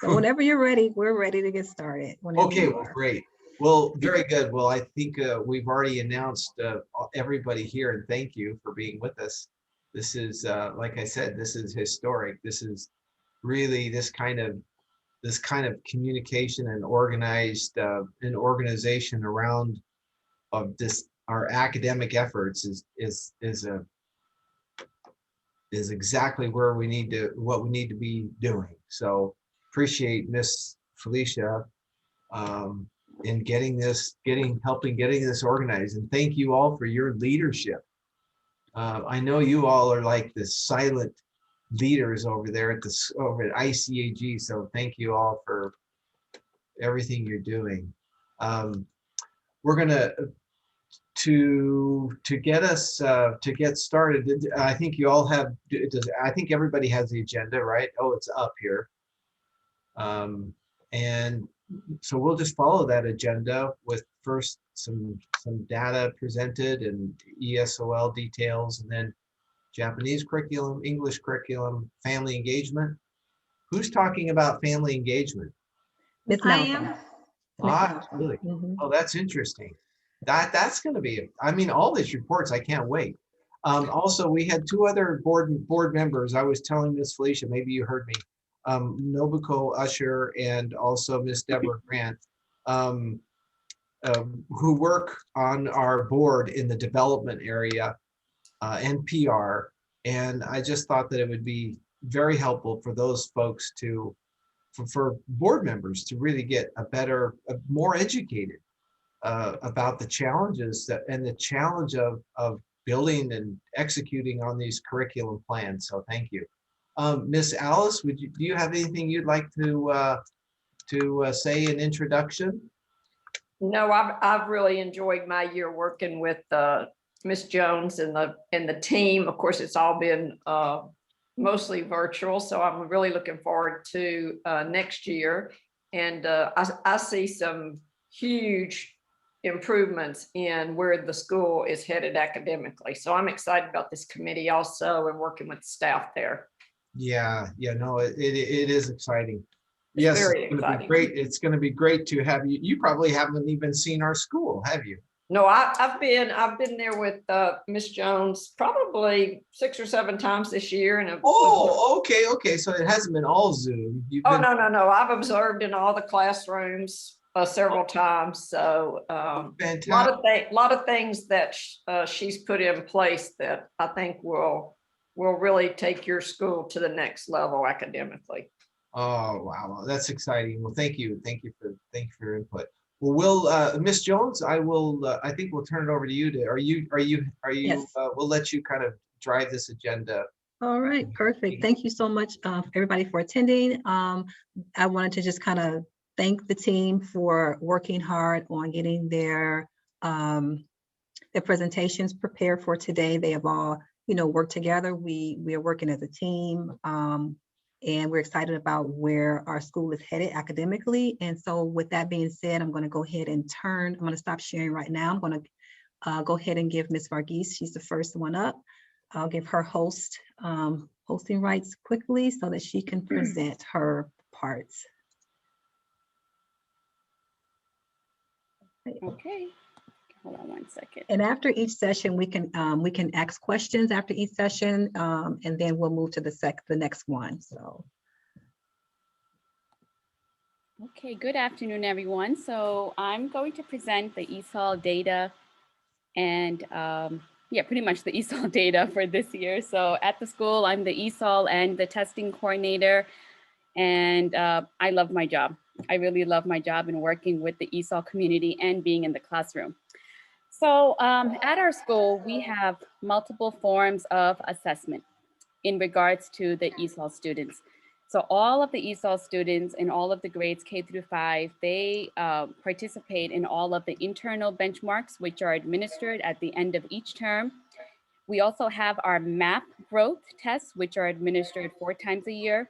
So whenever you're ready, we're ready to get started. Whenever Okay, you well, are. great. Well, very good. Well, I think we've already announced everybody here, and thank you for being with us. This is, like I said, this is historic. This is really this kind of communication and organized an organization around of this our academic efforts is exactly where we need to what we need to be doing. So appreciate Miss Felicia in helping getting this organized, and thank you all for your leadership. I know you all are like the silent leaders over there over at ICAG, so thank you all for everything you're doing. We're gonna to get us to get started. I think you all have. I think everybody has the agenda, right? Oh, it's up here. And so we'll just follow that agenda with first some data presented and ESOL details, and then Japanese curriculum, English curriculum, family engagement. Who's talking about family engagement? Miss I Malcolm. am. Really? Mhm. Oh, that's interesting. That's going to be, I mean, all these reports, I can't wait. Also, we had two other board members. I was telling Miss Felicia, maybe you heard me, Nobuko Usher and also Miss Deborah Grant, who work on our board in the development area and PR. And I just thought that it would be very helpful for those folks for board members to really get more educated about the challenges and the challenge of building and executing on these curriculum plans. So thank you. Miss Alice, do you have anything you'd like to say in introduction? No, I've really enjoyed my year working with Miss Jones and the team. Of course, it's all been mostly virtual, so I'm really looking forward to next year. And I see some huge improvements in where the school is headed academically. So I'm excited about this committee also and working with staff there. Yeah, no, it is exciting. It's Yes, very it's going to be exciting. great. It's going to be great to have you. You probably haven't even seen our school, have you? No, I've been there with Miss Jones probably 6 or 7 times this year. And okay. So it hasn't been all Zoom. No. I've observed in all the classrooms several times. So a lot of things that she's put in place that I think will really take your school to the next level academically. Oh, wow, that's exciting. Well, thank you for your input. Well, Miss Jones, I think we'll turn it over to you. Yes. We'll let you kind of drive this agenda. All right, perfect. Thank you so much, everybody, for attending. I wanted to just kind of thank the team for working hard on getting their presentations prepared for today. They have all, worked together. We are working as a team, and we're excited about where our school is headed academically. And so, with that being said, I'm going to go ahead and I'm going to stop sharing right now. I'm going to go ahead and give Ms. Varghese. She's the first one up. I'll give her hosting rights quickly so that she can present her parts. Okay, hold on one second. And after each session, we can ask questions after each session, and then we'll move to the next one. So. Okay, good afternoon, everyone. So I'm going to present the ESOL data and pretty much the ESOL data for this year. So at the school, I'm the ESOL and the testing coordinator, and I love my job. I really love my job in working with the ESOL community and being in the classroom. So at our school, we have multiple forms of assessment in regards to the ESOL students. So all of the ESOL students in all of the grades K through 5, they participate in all of the internal benchmarks, which are administered at the end of each term. We also have our MAP growth tests, which are administered 4 times a year.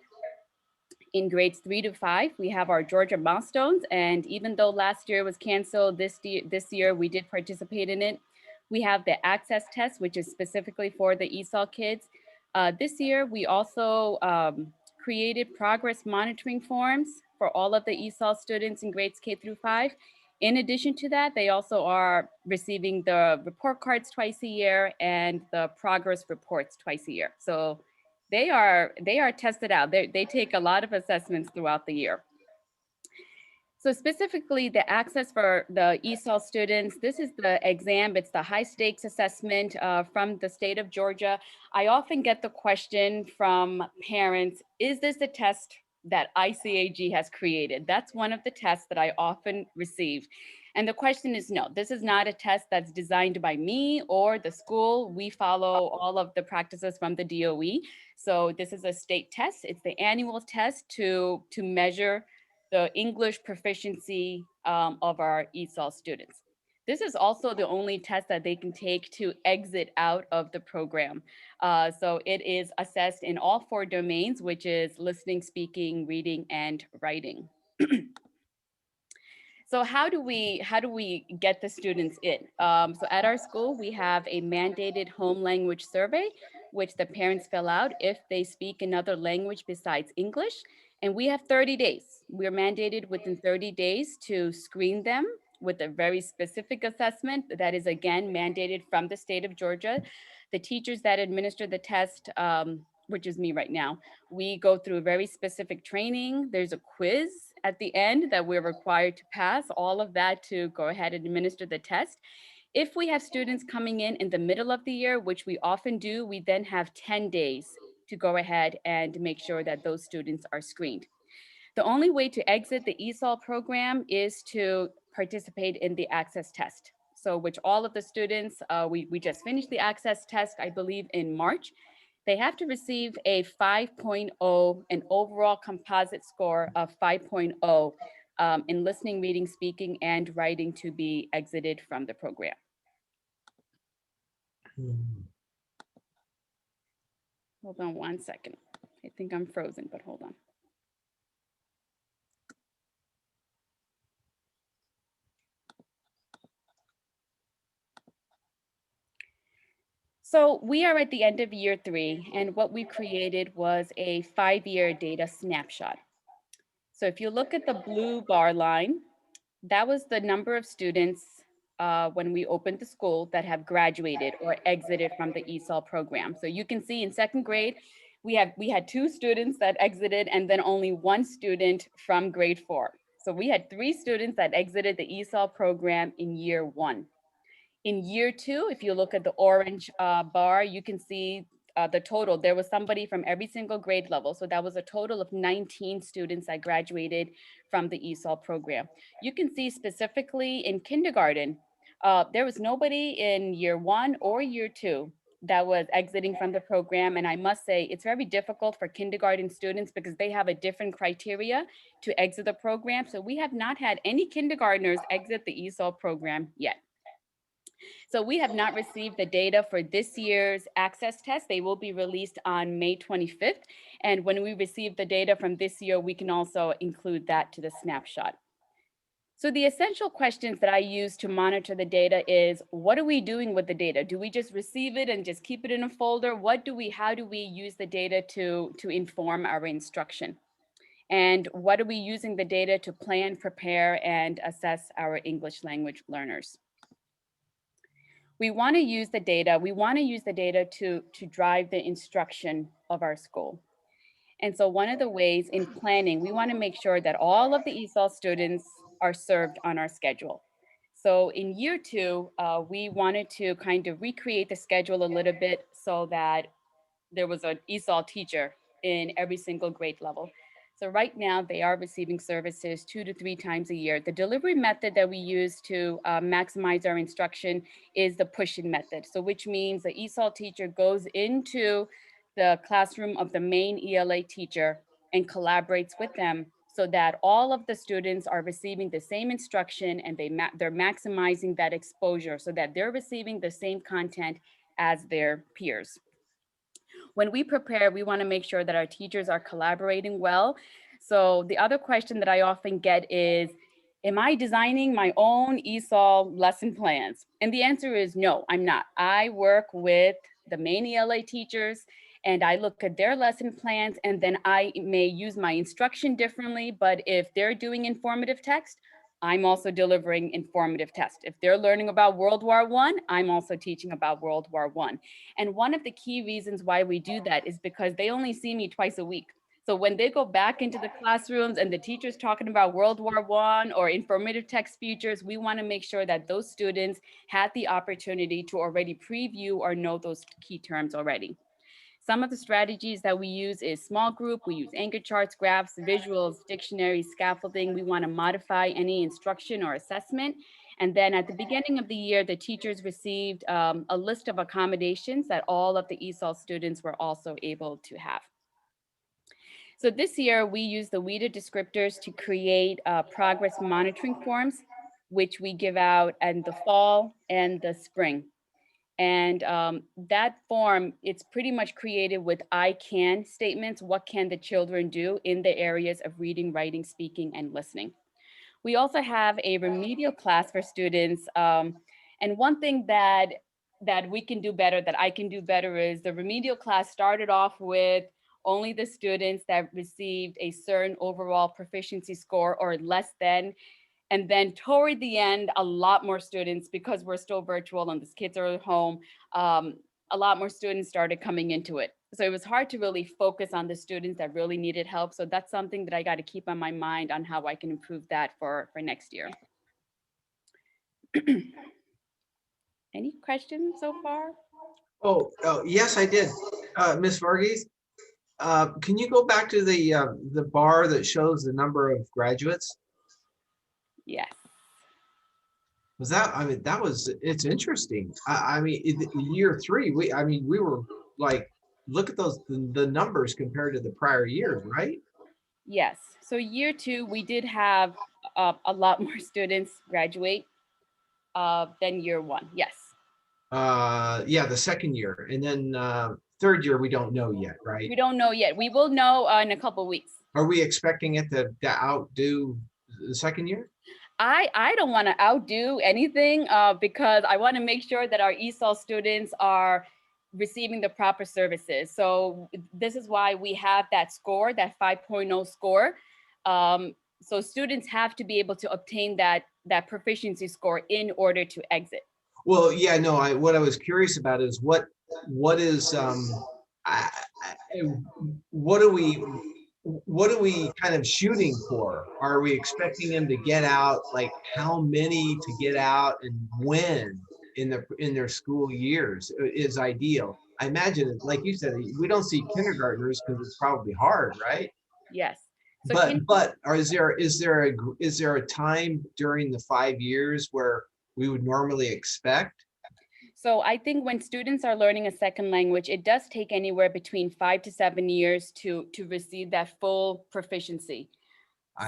In grades 3 to 5, we have our Georgia milestones. And even though last year was canceled, this year we did participate in it. We have the access test, which is specifically for the ESOL kids. This year, we also created progress monitoring forms for all of the ESOL students in grades K through 5. In addition to that, they also are receiving the report cards twice a year and the progress reports twice a year. So they are tested out. They take a lot of assessments throughout the year. So specifically the access for the ESOL students, this is the exam. It's the high stakes assessment from the state of Georgia. I often get the question from parents, is this a test that ICAG has created? That's one of the tests that I often receive. And the question is, no, this is not a test that's designed by me or the school. We follow all of the practices from the DOE. So this is a state test. It's the annual test to measure the English proficiency of our ESOL students. This is also the only test that they can take to exit out of the program. So it is assessed in all 4 domains, which is listening, speaking, reading, and writing. So how do we get the students in? So at our school, we have a mandated home language survey, which the parents fill out if they speak another language besides English. And we have 30 days. We're mandated within 30 days to screen them with a very specific assessment that is, again, mandated from the state of Georgia. The teachers that administer the test, which is me right now, we go through very specific training. There's a quiz at the end that we're required to pass, all of that to go ahead and administer the test. If we have students coming in the middle of the year, which we often do, we then have 10 days to go ahead and make sure that those students are screened. The only way to exit the ESOL program is to participate in the access test. So which all of the students, we just finished the access test, I believe in March. They have to receive a 5.0, an overall composite score of 5.0 in listening, reading, speaking, and writing to be exited from the program. Hold on one second. I think I'm frozen, but hold on. So we are at the end of year 3, and what we created was a 5-year data snapshot. So if you look at the blue bar line, that was the number of students when we opened the school that have graduated or exited from the ESOL program. So you can see in 2nd grade, we had 2 students that exited and then only 1 student from grade 4. So we had 3 students that exited the ESOL program in year 1. In year 2, if you look at the orange bar, you can see the total. There was somebody from every single grade level. So that was a total of 19 students that graduated from the ESOL program. You can see specifically in kindergarten, there was nobody in year 1 or year 2 that was exiting from the program. And I must say, it's very difficult for kindergarten students because they have a different criteria to exit the program. So we have not had any kindergartners exit the ESOL program yet. So we have not received the data for this year's access test. They will be released on May 25th. And when we receive the data from this year, we can also include that to the snapshot. So the essential questions that I use to monitor the data is, what are we doing with the data? Do we just receive it and just keep it in a folder? How do we use the data to inform our instruction? And what are we using the data to plan, prepare, and assess our English language learners? We want to use the data. We want to use the data to drive the instruction of our school. And so one of the ways in planning, we want to make sure that all of the ESOL students are served on our schedule. So in year 2, we wanted to kind of recreate the schedule a little bit so that there was an ESOL teacher in every single grade level. So right now they are receiving services 2 to 3 times a year. The delivery method that we use to maximize our instruction is the push-in method. So which means the ESOL teacher goes into the classroom of the main ELA teacher and collaborates with them so that all of the students are receiving the same instruction and they're maximizing that exposure so that they're receiving the same content as their peers. When we prepare, we want to make sure that our teachers are collaborating well. So the other question that I often get is, am I designing my own ESOL lesson plans? And the answer is no, I'm not. I work with the main ELA teachers and I look at their lesson plans, and then I may use my instruction differently, but if they're doing informative text, I'm also delivering informative text. If they're learning about World War I, I'm also teaching about World War I. And one of the key reasons why we do that is because they only see me twice a week. So when they go back into the classrooms and the teacher's talking about World War I or informative text features, we want to make sure that those students had the opportunity to already preview or know those key terms already. Some of the strategies that we use is small group. We use anchor charts, graphs, visuals, dictionaries, scaffolding. We want to modify any instruction or assessment. And then at the beginning of the year, the teachers received a list of accommodations that all of the ESOL students were also able to have. So this year, we use the WIDA descriptors to create progress monitoring forms, which we give out in the fall and the spring. And that form, it's pretty much created with I can statements. What can the children do in the areas of reading, writing, speaking, and listening? We also have a remedial class for students. And one thing that we can do better, that I can do better, is the remedial class started off with only the students that received a certain overall proficiency score or less than. And then toward the end, a lot more students, because we're still virtual and the kids are at home, a lot more students started coming into it. So it was hard to really focus on the students that really needed help. So that's something that I got to keep on my mind on how I can improve that for next year. Any questions so far? Oh, yes, I did. Ms. Varghese, can you go back to the bar that shows the number of graduates? Yes. Was that, I mean, it's interesting. I mean, in year 3, we were like, look at the numbers compared to the prior years, right? Yes. So year 2, we did have a lot more students graduate than year 1. Yes. Yeah, the second year, and then third year, we don't know yet, right? We don't know yet. We will know in a couple of weeks. Are we expecting it to outdo the second year? I don't want to outdo anything because I want to make sure that our ESOL students are receiving the proper services. So this is why we have that score, that 5.0 score. So students have to be able to obtain that proficiency score in order to exit. Well, yeah, no, what I was curious about is what is what are we kind of shooting for? Are we expecting them to get out, like how many to get out and when in their school years is ideal? I imagine, like you said, we don't see kindergartners because it's probably hard, right? Yes. So but is there a time during the 5 years where we would normally expect? So I think when students are learning a second language, it does take anywhere between 5 to 7 years to receive that full proficiency.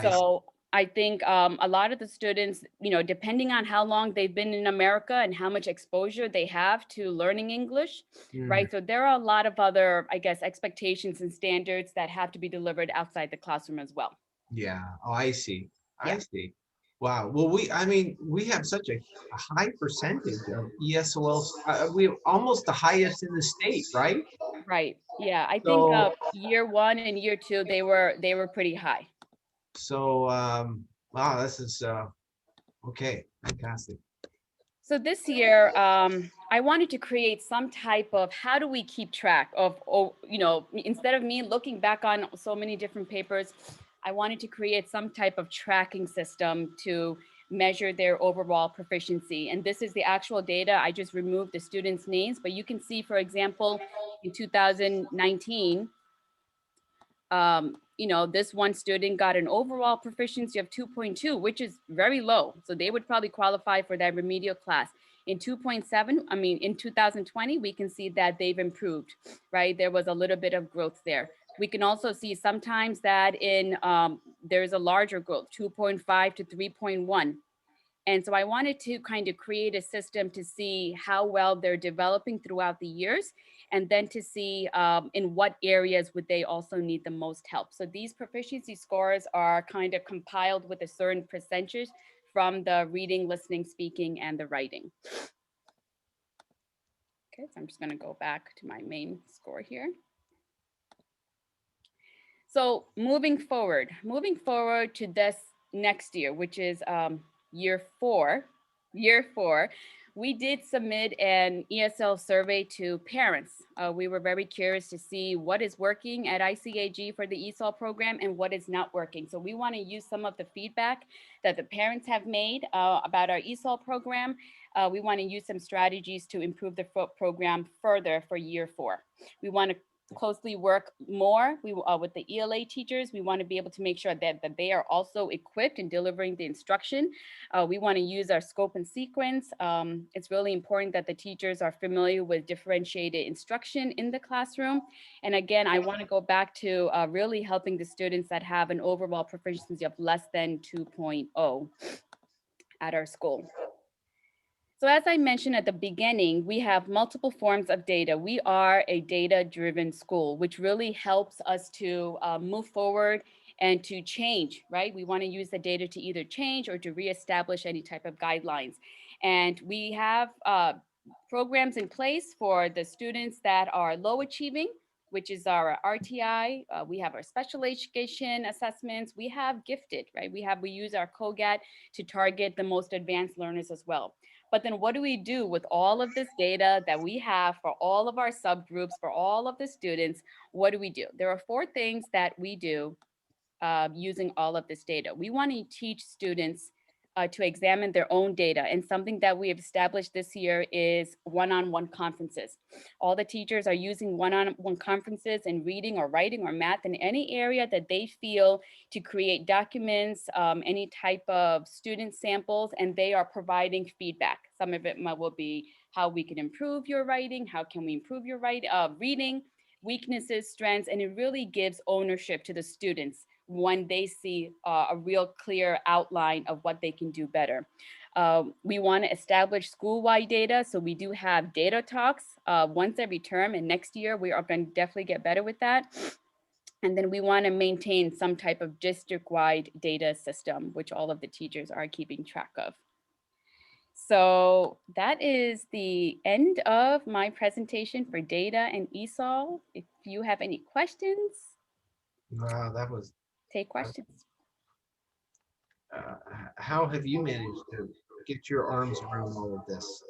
So I think a lot of the students, depending on how long they've been in America and how much exposure they have to learning English, right? So there are a lot of other, I guess, expectations and standards that have to be delivered outside the classroom as well. Yeah. Oh, I see. Yeah. I see. Wow. Well, we have such a high percentage of ESOL. We almost the highest in the state, right? Right. Yeah. I think So, year 1 and year 2, they were pretty high. so wow, this is okay. Fantastic. So this year, I wanted to create some type of, how do we keep track of, instead of me looking back on so many different papers, I wanted to create some type of tracking system to measure their overall proficiency. And this is the actual data. I just removed the students' names, but you can see, for example, in 2019, this one student got an overall proficiency of 2.2, which is very low. So they would probably qualify for that remedial class. In 2.7, in 2020, we can see that they've improved, right? There was a little bit of growth there. We can also see sometimes that there's a larger growth, 2.5 to 3.1. And so I wanted to kind of create a system to see how well they're developing throughout the years, and then to see in what areas would they also need the most help. So these proficiency scores are kind of compiled with a certain percentage from the reading, listening, speaking, and the writing. Okay, so I'm just going to go back to my main score here. So moving forward to this next year, which is year four, we did submit an ESL survey to parents. We were very curious to see what is working at ICAG for the ESOL program and what is not working. So we want to use some of the feedback that the parents have made about our ESOL program. We want to use some strategies to improve the program further for year four. We want to closely work more with the ELA teachers. We want to be able to make sure that they are also equipped in delivering the instruction. We want to use our scope and sequence. It's really important that the teachers are familiar with differentiated instruction in the classroom. And again, I want to go back to really helping the students that have an overall proficiency of less than 2.0 at our school. So as I mentioned at the beginning, we have multiple forms of data. We are a data-driven school, which really helps us to move forward and to change, right? We want to use the data to either change or to reestablish any type of guidelines. And we have programs in place for the students that are low achieving, which is our RTI. We have our special education assessments. We have gifted, right? We use our COGAT to target the most advanced learners as well. But then what do we do with all of this data that we have for all of our subgroups, for all of the students? What do we do? There are 4 things that we do using all of this data. We want to teach students to examine their own data. And something that we have established this year is one-on-one conferences. All the teachers are using one-on-one conferences in reading or writing or math in any area that they feel to create documents, any type of student samples, and they are providing feedback. Some of it will be how we can improve your writing, how can we improve your reading, weaknesses, strengths, and it really gives ownership to the students when they see a real clear outline of what they can do better. We want to establish school-wide data, so we do have data talks once every term, and next year we are going to definitely get better with that. And then we want to maintain some type of district-wide data system, which all of the teachers are keeping track of. So that is the end of my presentation for data and ESOL. If you have any questions, Wow, that was, take questions. how have you managed to get your arms around all of this?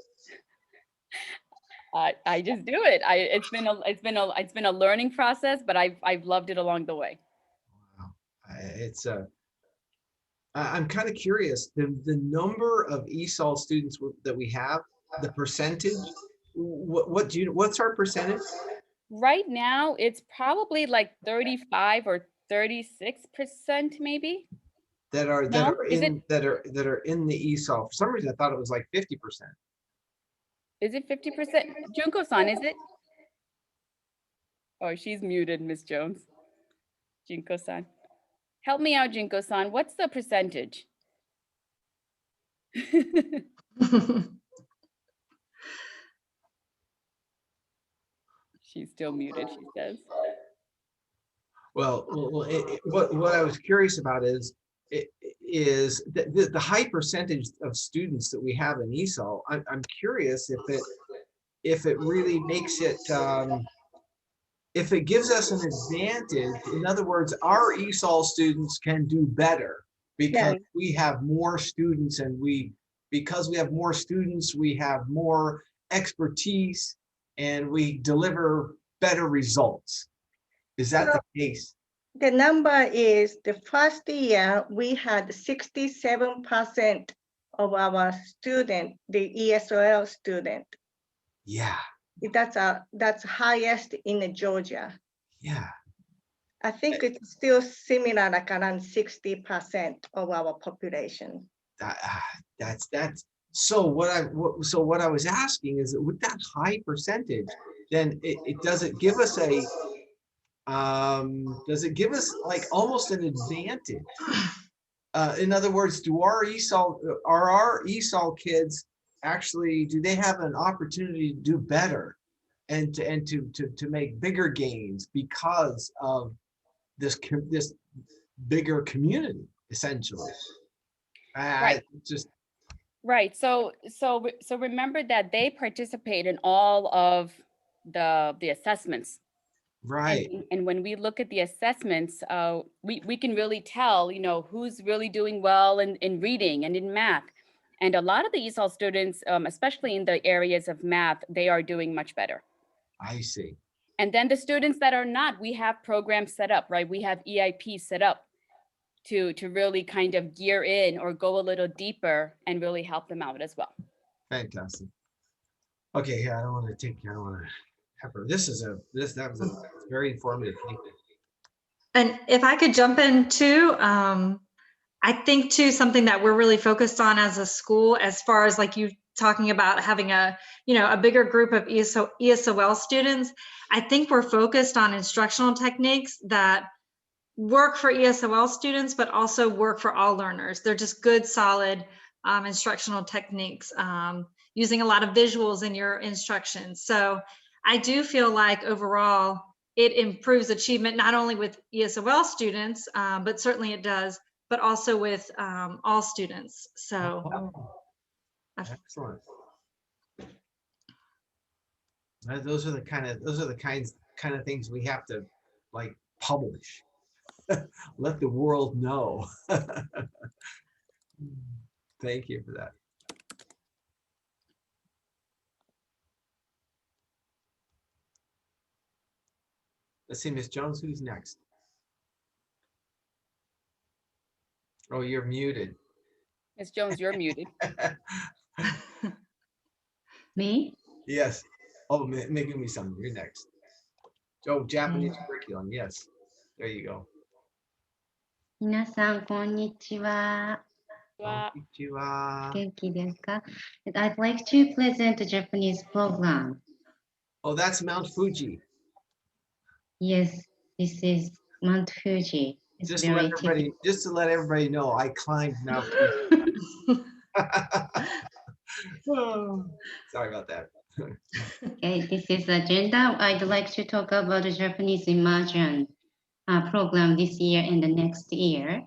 I just do it. It's been a learning process, but I've loved it along the way. Wow. It's I'm kind of curious, the number of ESOL students that we have, the percentage, what's our percentage? Right now, it's probably like 35 or 36% maybe. That are No, is it in the ESOL. For some reason, I thought it was like 50%. Is it 50%? Junko-san, is it? Oh, she's muted, Miss Jones. Junko-san. Help me out, Junko-san. What's the percentage? She's still muted, she says. Well, what I was curious about is the high percentage of students that we have in ESOL. I'm curious if it really makes it if it gives us an advantage. In other words, our ESOL students can do better because we have more students, and because we have more students, we have more expertise, and we deliver better results. Is that the case? The number is the first year we had 67% of our student, the ESOL student. Yeah. That's highest in Georgia. Yeah. I think it's still similar, like around 60% of our population. That's so what I was asking is that with that high percentage, then it doesn't give us a does it give us like almost an advantage? In other words, are our ESOL kids actually, do they have an opportunity to do better and to make bigger gains because of this bigger community, essentially? Right. Right. So remember that they participate in all of the assessments. Right. And when we look at the assessments, we can really tell, who's really doing well in reading and in math. And a lot of the ESOL students, especially in the areas of math, they are doing much better. I see. And then the students that are not, we have programs set up, right? We have EIP set up to really kind of gear in or go a little deeper and really help them out as well. Fantastic. Okay, yeah, I don't want to have her. That was a very informative. Thank you. And if I could jump in too, I think too, something that we're really focused on as a school, as far as like you talking about having a bigger group of ESOL students, I think we're focused on instructional techniques that work for ESOL students, but also work for all learners. They're just good, solid instructional techniques, using a lot of visuals in your instructions. So I do feel like overall it improves achievement, not only with ESOL students, but certainly it does, but also with all students. So Excellent. Those are the kind of things we have to like publish. Let the world know. Thank you for that. Let's see, Miss Jones, who's next? Oh, you're muted. Ms. Jones, you're muted. Me? Yes. Oh, Megumi-san, you're next. Oh, Japanese curriculum. Yes. There you go. 皆さん、こんにちは。Konnichiwa. 元気ですか? I'd like to present a Japanese program. Oh, that's Mount Fuji. Yes, this is Mount Fuji. It's Just to let everybody know, I climbed Mount Fuji. Oh, sorry about that. Okay, this is agenda. I'd like to talk about the Japanese immersion program this year and the next year.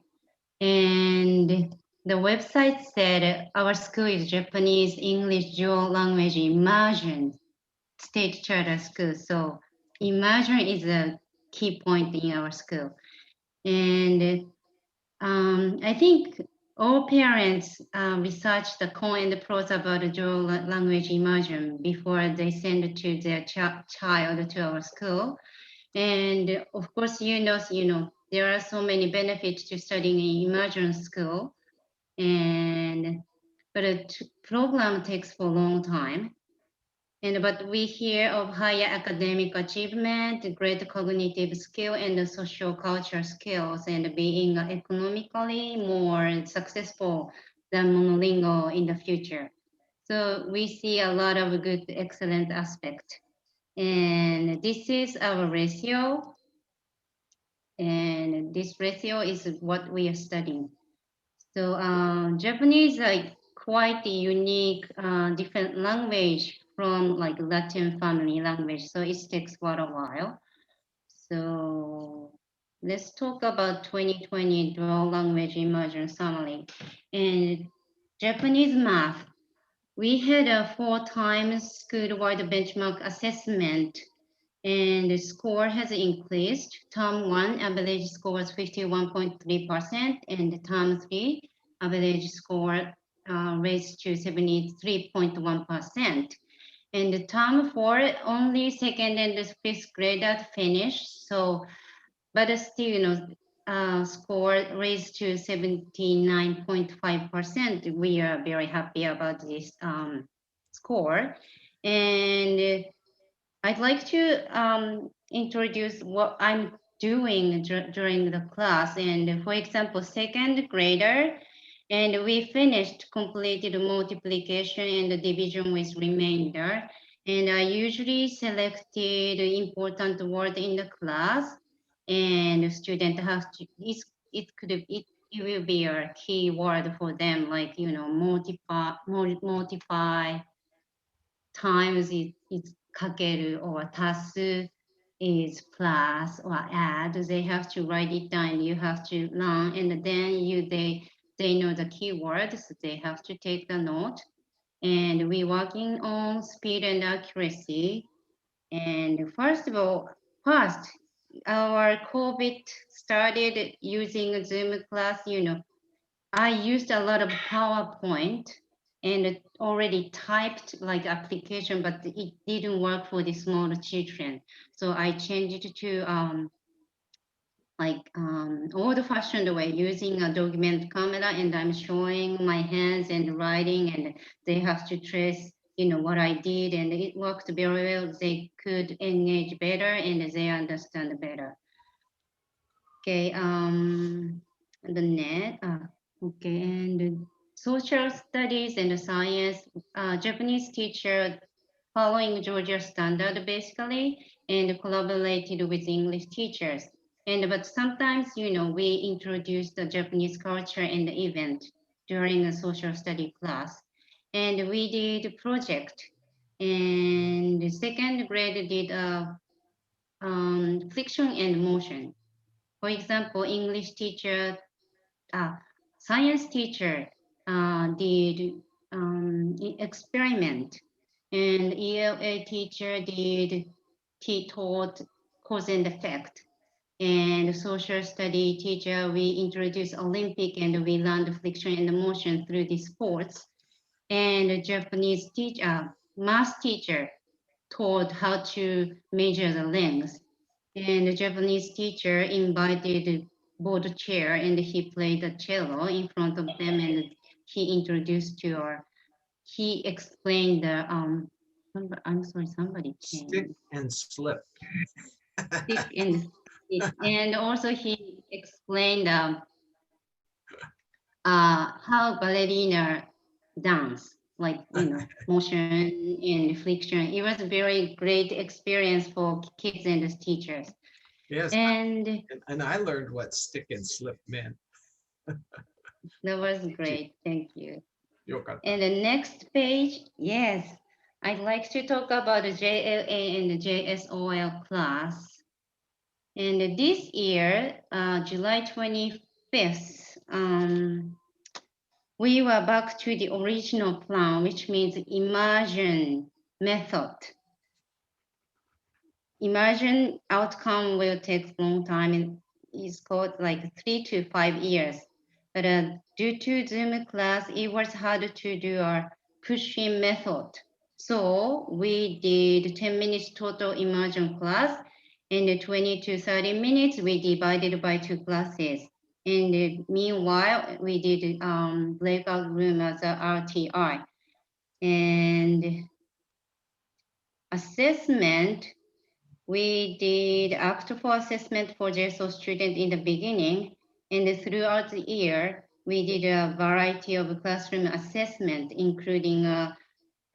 And the website said our school is Japanese English dual language immersion state charter school. So immersion is a key point in our school. And I think all parents research the con and the pros about the dual language immersion before they send to their child to our school. And of course, there are so many benefits to studying in immersion school. But a program takes for a long time. But we hear of higher academic achievement, great cognitive skill, and the social culture skills, and being economically more successful than monolingual in the future. So we see a lot of good, excellent aspect. And this is our ratio. And this ratio is what we are studying. So Japanese is quite a unique, different language from like Latin family language. So it takes quite a while. So let's talk about 2020 dual language immersion summary. And Japanese math, we had a 4 times school-wide benchmark assessment, and the score has increased. Term 1 average score was 51.3%, and term 3 average score raised to 73.1%. And the term 4 only second and the fifth grader finished. So, but still, score raised to 79.5%. We are very happy about this score. And I'd like to introduce what I'm doing during the class. And for example, second grader, and we completed multiplication and the division with remainder. And I usually selected important word in the class, and the student has to, it will be a key word for them, like, multiply times it's kakeru, or tasu is plus or add. They have to write it down. You have to learn, and then they know the keywords, so they have to take the note. And we're working on speed and accuracy. And first of all, first, our COVID started using Zoom class, I used a lot of PowerPoint and already typed like application, but it didn't work for the smaller children. So I changed it to old-fashioned way using a document camera, and I'm showing my hands and writing, and they have to trace, what I did, and it worked very well. They could engage better and they understand better. Okay, the net, okay, and social studies and science, Japanese teacher following Georgia standard basically, and collaborated with English teachers. But sometimes, we introduced the Japanese culture and the event during a social study class. And we did a project, and the second grade did fiction and motion. For example, English teacher, science teacher did experiment, and ELA teacher taught cause and effect. And social study teacher, we introduced Olympic, and we learned friction and motion through the sports. And Japanese teacher, math teacher taught how to measure the length. And the Japanese teacher invited board chair, and he played the cello in front of them, and he explained the I'm sorry, somebody Stick came. and slip. Stick and stick. And also he explained how ballerina dance, like motion and friction. It was a very great experience for kids and teachers. Yes, And and I learned what stick and slip meant. that was great. Thank you. Yokata. And the next page, yes, I'd like to talk about the JLA and the JSOL class. And this year, July 25th, we were back to the original plan, which means immersion method. Immersion outcome will take a long time, and it's called like 3 to 5 years. But due to Zoom class, it was hard to do our push-in method. So we did 10 minutes total immersion class, and 20 to 30 minutes we divided by 2 classes. And meanwhile, we did breakout room as a RTI. And assessment, we did act for assessment for JSO student in the beginning, and throughout the year, we did a variety of classroom assessment, including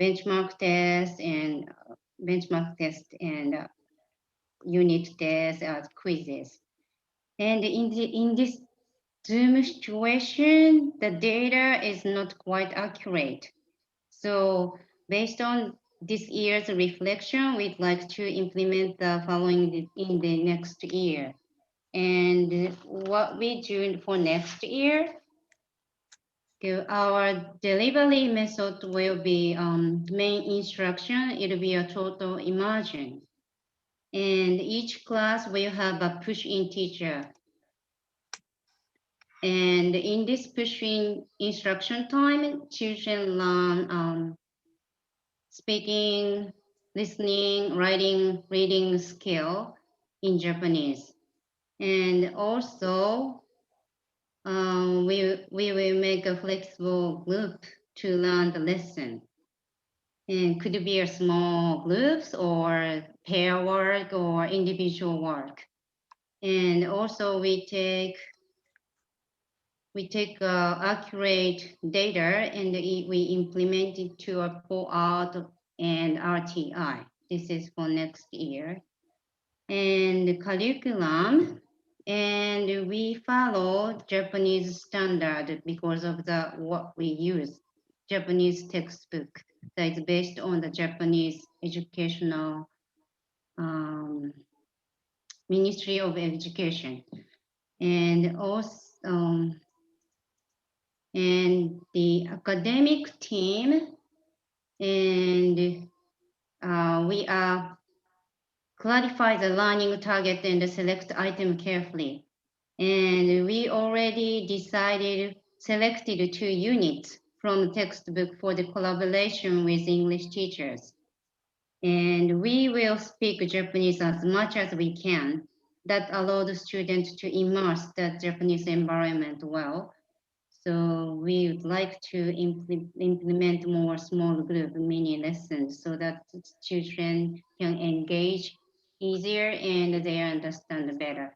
benchmark test and unit tests, quizzes. And in this Zoom situation, the data is not quite accurate. So based on this year's reflection, we'd like to implement the following in the next year. And what we do for next year, our delivery method will be main instruction. It'll be a total immersion. And each class will have a push-in teacher. And in this push-in instruction time, children learn speaking, listening, writing, reading skill in Japanese. And also, we will make a flexible group to learn the lesson. And could be a small groups or pair work or individual work. And also we take accurate data, and we implement it to a POAD and RTI. This is for next year. And the curriculum, and we follow Japanese standard because of what we use, Japanese textbook that is based on the Japanese educational Ministry of Education. And also, and the academic team, and we are clarify the learning target and select item carefully. And we already selected 2 units from textbook for the collaboration with English teachers. And we will speak Japanese as much as we can. That allows the students to immerse the Japanese environment well. So we would like to implement more small group mini lessons so that children can engage easier and they understand better.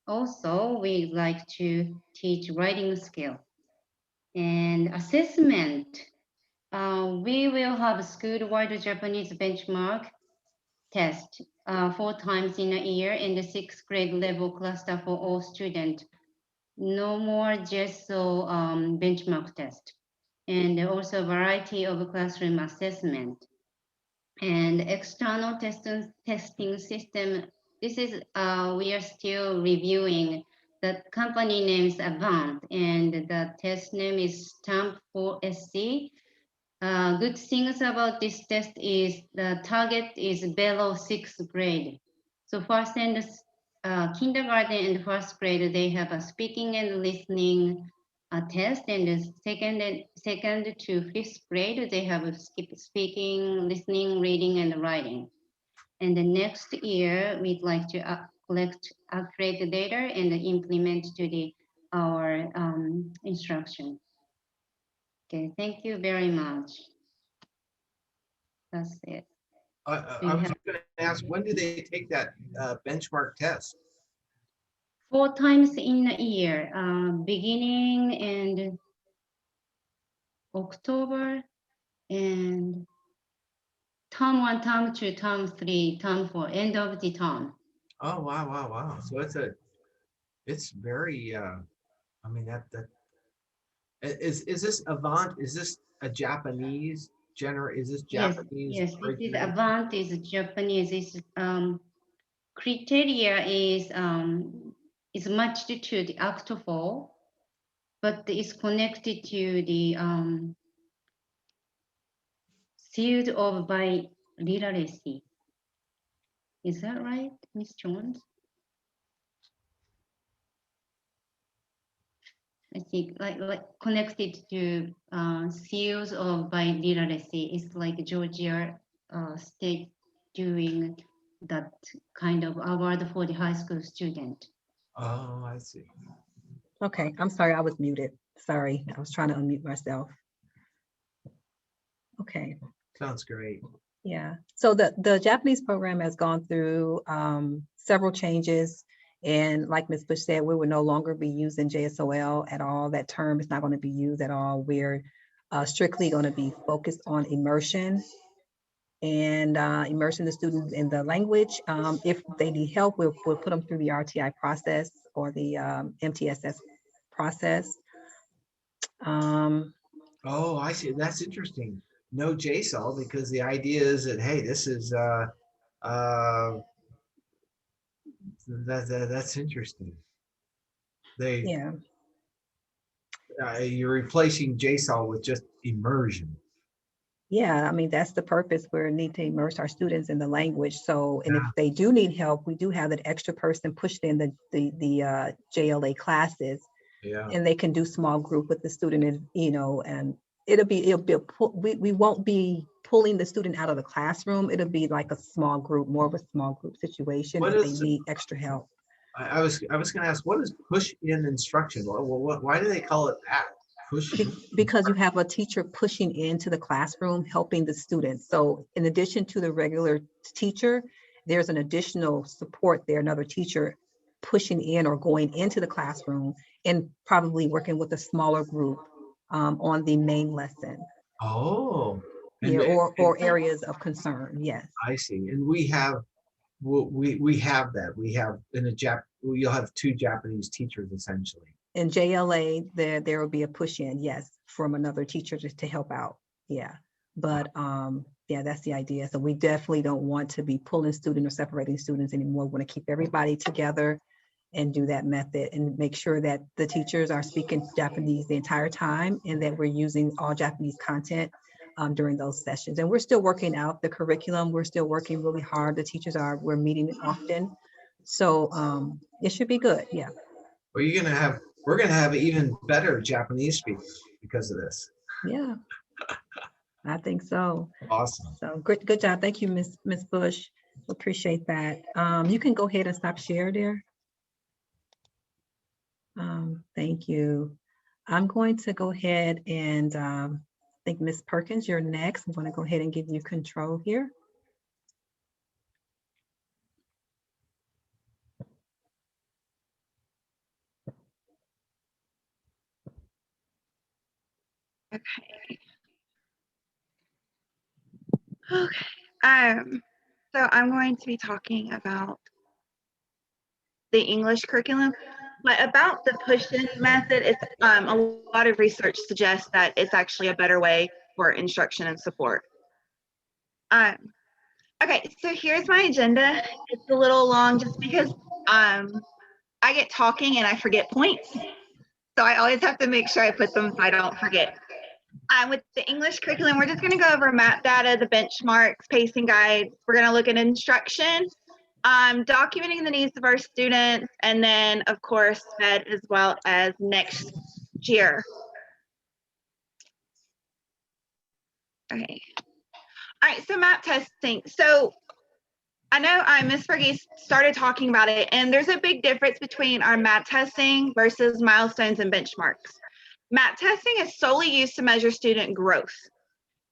Also, we'd like to teach writing skill and assessment. We will have a school-wide Japanese benchmark test 4 times in a year in the 6th grade level cluster for all students. No more GESO benchmark test. And also variety of classroom assessment. And external testing system. This is, we are still reviewing. The company name is Avant and the test name is Stamp 4SC. Good things about this test is the target is below 6th grade. So first and kindergarten and first grade, they have a speaking and listening test, and the second to 5th grade, they have a speaking, listening, reading, and writing. And the next year, we'd like to collect accurate data and implement to our instruction. Okay, thank you very much. That's it. I was going to ask, when do they take that benchmark test? 4 times in a year, beginning in October and term 1, term 2, term 3, term 4, end of the term. Oh, wow, wow, wow. So it's very, I mean, is this Avant? Is this a Japanese is this Japanese? Yes, this is Avant is Japanese. This criteria is matched to the Act 4, but is connected to the field of biliteracy. Is that right, Ms. Jones? I think like connected to seals of biliteracy. It's like Georgia state doing that kind of award for the high school student. Oh, I see. Okay, I'm sorry, I was muted. Sorry, I was trying to unmute myself. Okay. Sounds great. Yeah, so the Japanese program has gone through several changes. And like Ms. Bush said, we will no longer be using JSOL at all. That term is not going to be used at all. We're strictly going to be focused on immersion and immersing the students in the language. If they need help, we'll put them through the RTI process or the MTSS process. Oh, I see. That's interesting. No JSOL, because the idea is that, hey, this is that's interesting. Yeah. You're replacing JSOL with just immersion. Yeah, I mean, that's the purpose. We need to immerse our students in the language. So, and if they do need help, we do have that extra person pushed in the JLA classes. Yeah. And they can do small group with the student, and and we won't be pulling the student out of the classroom. It'll be like a small group, more of a small group situation if they need extra help. I was going to ask, what is push-in instruction? Why do they call it that? Because you have a teacher pushing into the classroom, helping the students. So in addition to the regular teacher, there's an additional support there, another teacher pushing in or going into the classroom and probably working with a smaller group on the main lesson. Oh. Yeah, or areas of concern, yes. I see. And we have that. We have you'll have 2 Japanese teachers essentially. In JLA, there will be a push-in, yes, from another teacher to help out. Yeah, but yeah, that's the idea. So we definitely don't want to be pulling students or separating students anymore. We want to keep everybody together and do that method and make sure that the teachers are speaking Japanese the entire time and that we're using all Japanese content. during those sessions. And we're still working out the curriculum. We're still working really hard. The teachers are, we're meeting often. So it should be good. Yeah. Well, we're gonna have even better Japanese speakers because of this. Yeah. I think so. Awesome. So good job. Thank you, Miss Bush. Appreciate that. You can go ahead and stop share there. Thank you. I'm going to go ahead and I think Miss Perkins, you're next. I'm going to go ahead and give you control here. Okay. Okay. So I'm going to be talking about the English curriculum, but about the push-in method, it's a lot of research suggests that it's actually a better way for instruction and support. Okay, so here's my agenda. It's a little long just because I get talking and I forget points. So I always have to make sure I put them so I don't forget. With the English curriculum, we're just going to go over map data, the benchmarks, pacing guides. We're going to look at instruction, documenting the needs of our students, and then, of course, SPED as well as next year. Okay. All right, so map testing. So I know Ms. Fergie started talking about it, and there's a big difference between our map testing versus milestones and benchmarks. Map testing is solely used to measure student growth.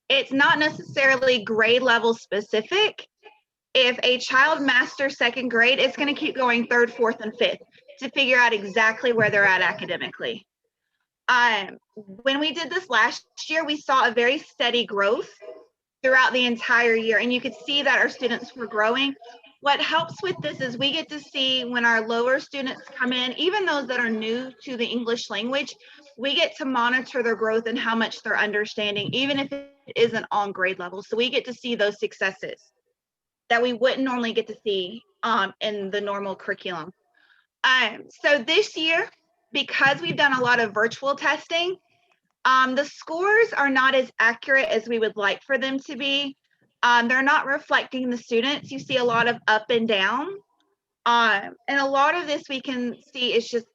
It's not necessarily grade level specific. If a child masters second grade, it's going to keep going third, fourth, and fifth to figure out exactly where they're at academically. When we did this last year, we saw a very steady growth throughout the entire year, and you could see that our students were growing. What helps with this is we get to see when our lower students come in, even those that are new to the English language, we get to monitor their growth and how much they're understanding, even if it isn't on grade level. So we get to see those successes that we wouldn't normally get to see in the normal curriculum. So this year, because we've done a lot of virtual testing, the scores are not as accurate as we would like for them to be. They're not reflecting the students. You see a lot of up and down. And a lot of this we can see is just,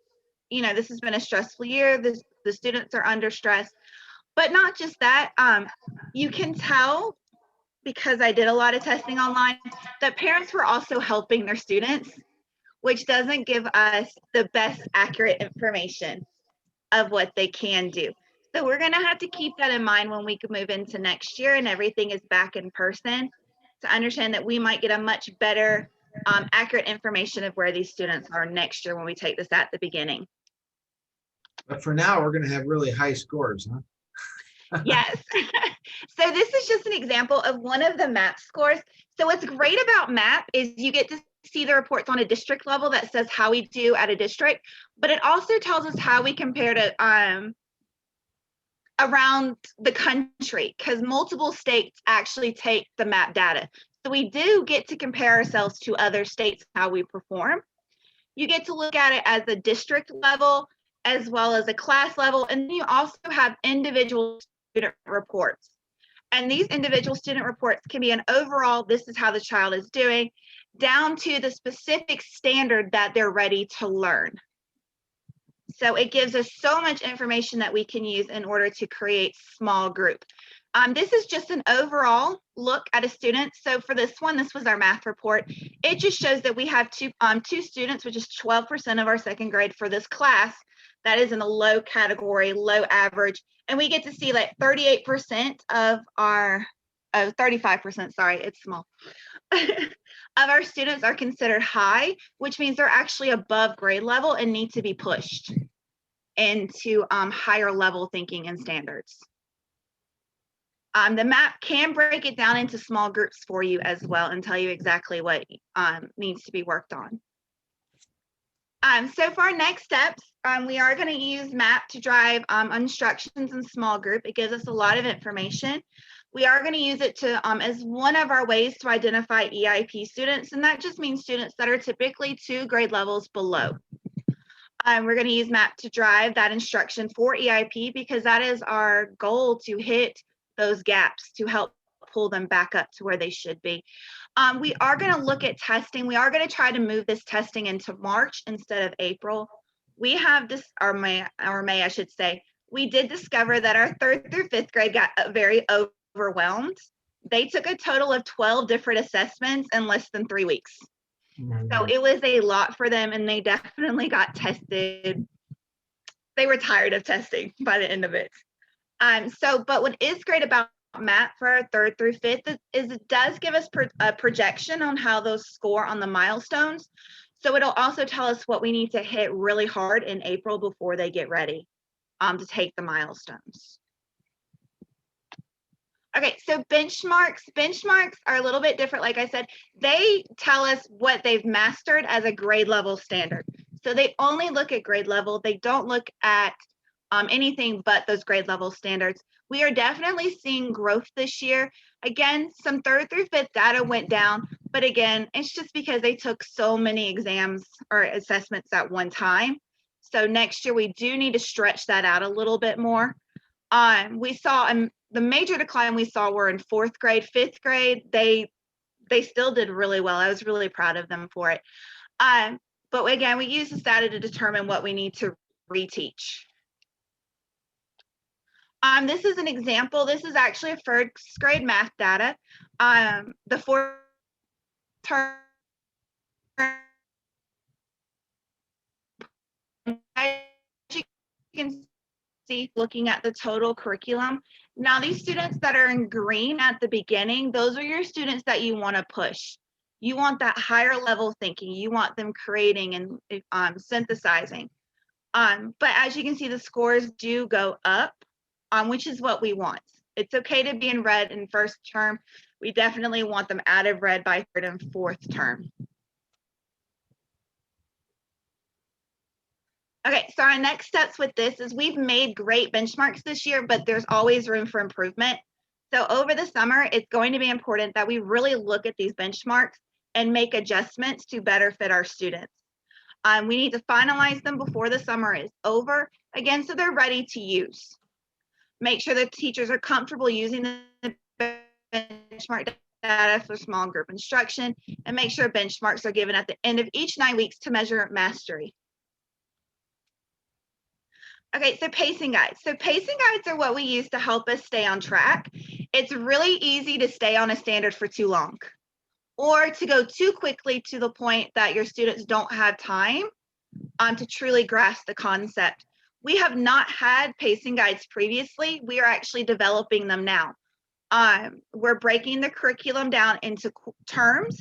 this has been a stressful year. The students are under stress. But not just that, you can tell, because I did a lot of testing online, that parents were also helping their students, which doesn't give us the best accurate information of what they can do. So we're going to have to keep that in mind when we move into next year and everything is back in person, to understand that we might get a much better accurate information of where these students are next year when we take this at the beginning. But for now, we're going to have really high scores, huh? Yes. So this is just an example of one of the MAP scores. So what's great about MAP is you get to see the reports on a district level that says how we do at a district, but it also tells us how we compare to around the country, because multiple states actually take the MAP data. So we do get to compare ourselves to other states, how we perform. You get to look at it as a district level as well as a class level, and you also have individual student reports. And these individual student reports can be an overall, this is how the child is doing, down to the specific standard that they're ready to learn. So it gives us so much information that we can use in order to create small group. This is just an overall look at a student. So for this one, this was our math report. It just shows that we have two students, which is 12% of our second grade for this class. That is in a low category, low average. And we get to see like 38% of our, 35%, sorry, it's small, of our students are considered high, which means they're actually above grade level and need to be pushed into higher level thinking and standards. The map can break it down into small groups for you as well and tell you exactly what needs to be worked on. So for our next steps, we are going to use MAP to drive instructions in small group. It gives us a lot of information. We are going to use it to as one of our ways to identify EIP students, and that just means students that are typically 2 grade levels below. We're going to use MAP to drive that instruction for EIP because that is our goal, to hit those gaps to help pull them back up to where they should be. We are going to look at testing. We are going to try to move this testing into March instead of April. We have this, or May, I should say, we did discover that our 3rd through 5th grade got very overwhelmed. They took a total of 12 different assessments in less than 3 weeks. So it was a lot for them, and they definitely got tested. They were tired of testing by the end of it. But what is great about math for our 3rd through 5th is it does give us a projection on how those score on the milestones. So it'll also tell us what we need to hit really hard in April before they get ready to take the milestones. Okay, so benchmarks are a little bit different. Like I said, they tell us what they've mastered as a grade level standard. So they only look at grade level. They don't look at anything but those grade level standards. We are definitely seeing growth this year. Again, some 3rd through 5th data went down, but again, it's just because they took so many exams or assessments at one time. So next year we do need to stretch that out a little bit more. We saw the major decline we saw were in 4th grade, 5th grade. They still did really well. I was really proud of them for it. But again, we use this data to determine what we need to reteach. This is an example. This is actually a 1st grade math data. The 4th term, as you can see, looking at the total curriculum. Now, these students that are in green at the beginning, those are your students that you want to push. You want that higher level thinking. You want them creating and synthesizing. But as you can see, the scores do go up, which is what we want. It's okay to be in red in 1st term. We definitely want them out of red by 3rd and 4th term. Okay, so our next steps with this is we've made great benchmarks this year, but there's always room for improvement. So over the summer, it's going to be important that we really look at these benchmarks and make adjustments to better fit our students. We need to finalize them before the summer is over, again, so they're ready to use. Make sure that teachers are comfortable using the benchmark data for small group instruction, and make sure benchmarks are given at the end of each 9 weeks to measure mastery. Okay, so pacing guides. So pacing guides are what we use to help us stay on track. It's really easy to stay on a standard for too long, or to go too quickly to the point that your students don't have time to truly grasp the concept. We have not had pacing guides previously. We are actually developing them now. We're breaking the curriculum down into terms,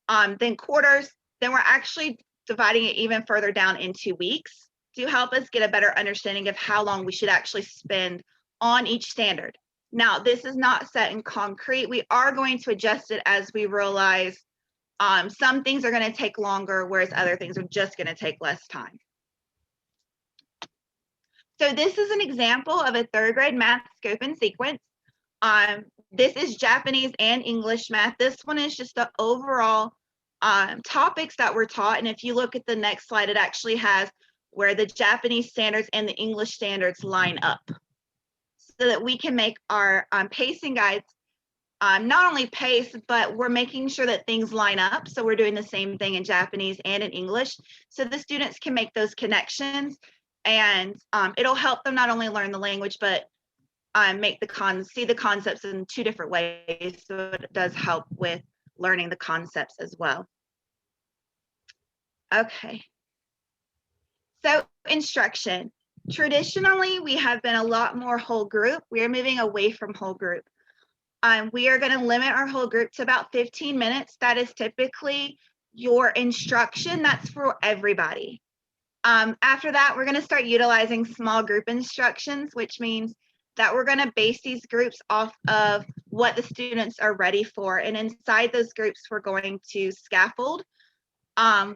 then quarters, then we're actually dividing it even further down into weeks to help us get a better understanding of how long we should actually spend on each standard. Now, this is not set in concrete. We are going to adjust it as we realize some things are going to take longer, whereas other things are just going to take less time. So this is an example of a 3rd grade math scope and sequence. This is Japanese and English math. This one is just the overall topics that were taught. And if you look at the next slide, it actually has where the Japanese standards and the English standards line up, so that we can make our pacing guides not only pace, but we're making sure that things line up. So we're doing the same thing in Japanese and in English, so the students can make those connections, and it'll help them not only learn the language, but see the concepts in 2 different ways. So it does help with learning the concepts as well. Okay. So instruction. Traditionally, we have been a lot more whole group. We are moving away from whole group. We are going to limit our whole group to about 15 minutes. That is typically your instruction. That's for everybody. After that, we're going to start utilizing small group instructions, which means that we're going to base these groups off of what the students are ready for. And inside those groups, we're going to scaffold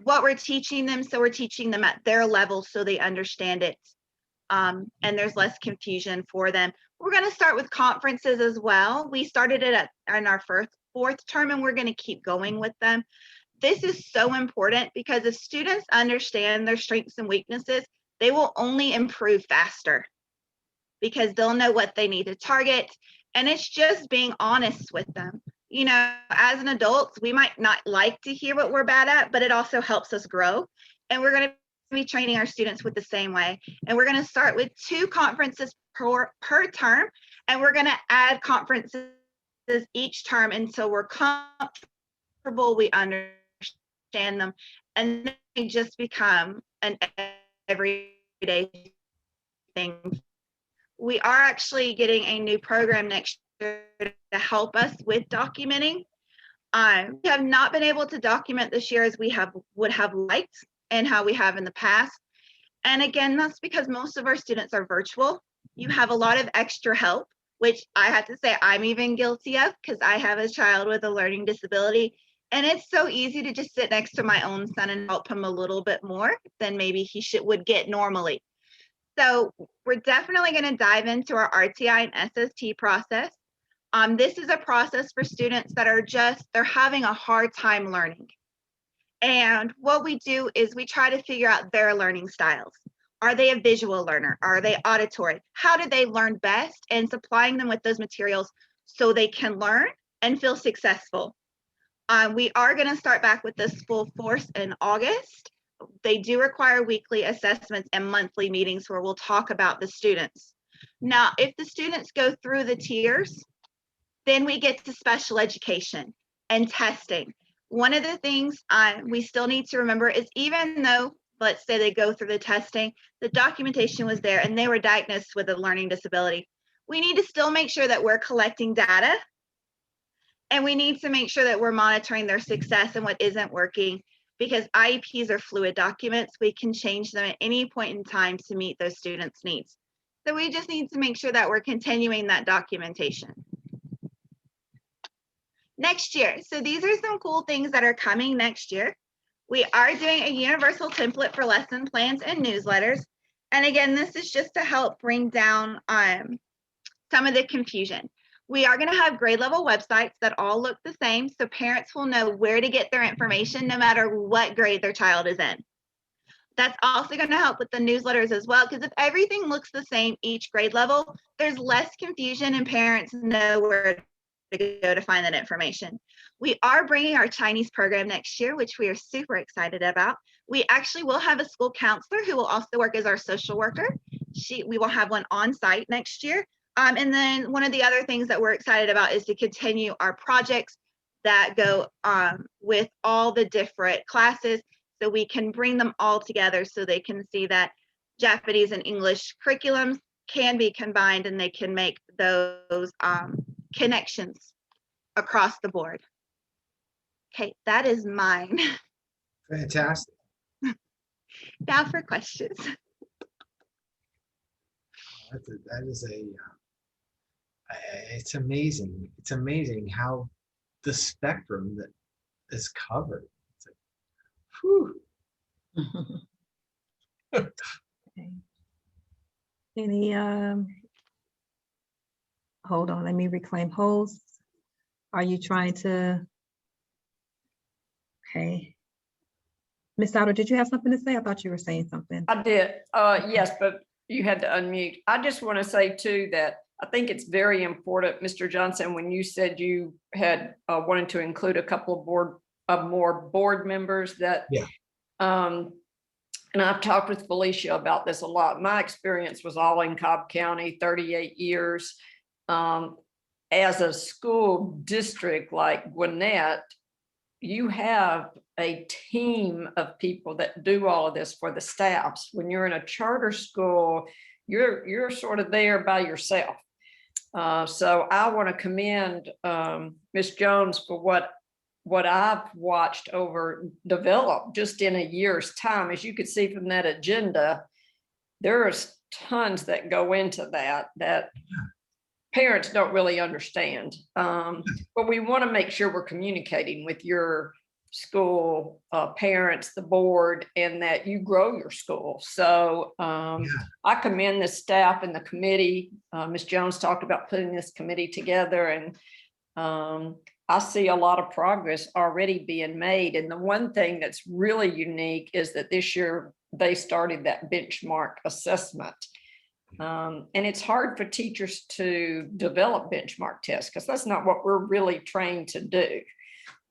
what we're teaching them. So we're teaching them at their level so they understand it. And there's less confusion for them. We're going to start with conferences as well. We started it in our 4th term, and we're going to keep going with them. This is so important because if students understand their strengths and weaknesses, they will only improve faster, because they'll know what they need to target. And it's just being honest with them. You know, as an adult, we might not like to hear what we're bad at, but it also helps us grow. And we're going to be training our students with the same way. And we're going to start with 2 conferences per term, and we're going to add conferences each term until we're comfortable, we understand them, and they just become an everyday thing. We are actually getting a new program next year to help us with documenting. We have not been able to document this year as we would have liked and how we have in the past. And again, that's because most of our students are virtual. You have a lot of extra help, which I have to say I'm even guilty of because I have a child with a learning disability. And it's so easy to just sit next to my own son and help him a little bit more than maybe he would get normally. So we're definitely going to dive into our RTI and SST process. This is a process for students that are they're having a hard time learning. And what we do is we try to figure out their learning styles. Are they a visual learner? Are they auditory? How do they learn best? And supplying them with those materials so they can learn and feel successful. We are going to start back with this full force in August. They do require weekly assessments and monthly meetings where we'll talk about the students. Now, if the students go through the tiers, then we get to special education and testing. One of the things we still need to remember is even though, let's say they go through the testing, the documentation was there and they were diagnosed with a learning disability, we need to still make sure that we're collecting data, and we need to make sure that we're monitoring their success and what isn't working, because IEPs are fluid documents. We can change them at any point in time to meet those students' needs. So we just need to make sure that we're continuing that documentation. Next year, so these are some cool things that are coming next year. We are doing a universal template for lesson plans and newsletters. And again, this is just to help bring down some of the confusion. We are going to have grade level websites that all look the same, so parents will know where to get their information no matter what grade their child is in. That's also going to help with the newsletters as well, because if everything looks the same each grade level, there's less confusion and parents know where to go to find that information. We are bringing our Chinese program next year, which we are super excited about. We actually will have a school counselor who will also work as our social worker. We will have one on site next year. And then one of the other things that we're excited about is to continue our projects that go with all the different classes, so we can bring them all together so they can see that Japanese and English curriculums can be combined and they can make those connections across the board. Okay, that is mine. Fantastic. Now for questions. That is it's amazing. It's amazing how the spectrum that is covered. It's like, whew. Okay. Any, hold on, let me reclaim host. Are you trying to? Okay. Ms. Sauter, did you have something to say? I thought you were saying something. I did, yes, but you had to unmute. I just want to say too that I think it's very important, Mr. Johnson, when you said you had wanted to include a couple of more board members that, yeah. And I've talked with Felicia about this a lot. My experience was all in Cobb County, 38 years. As a school district like Gwinnett, you have a team of people that do all of this for the staffs. When you're in a charter school, you're sort of there by yourself. So I want to commend Ms. Jones for what I've watched develop just in a year's time. As you could see from that agenda, there's tons that go into that parents don't really understand. But we want to make sure we're communicating with your school parents, the board, and that you grow your school. So I commend the staff and the committee. Ms. Jones talked about putting this committee together, and I see a lot of progress already being made. And the one thing that's really unique is that this year they started that benchmark assessment. And it's hard for teachers to develop benchmark tests because that's not what we're really trained to do.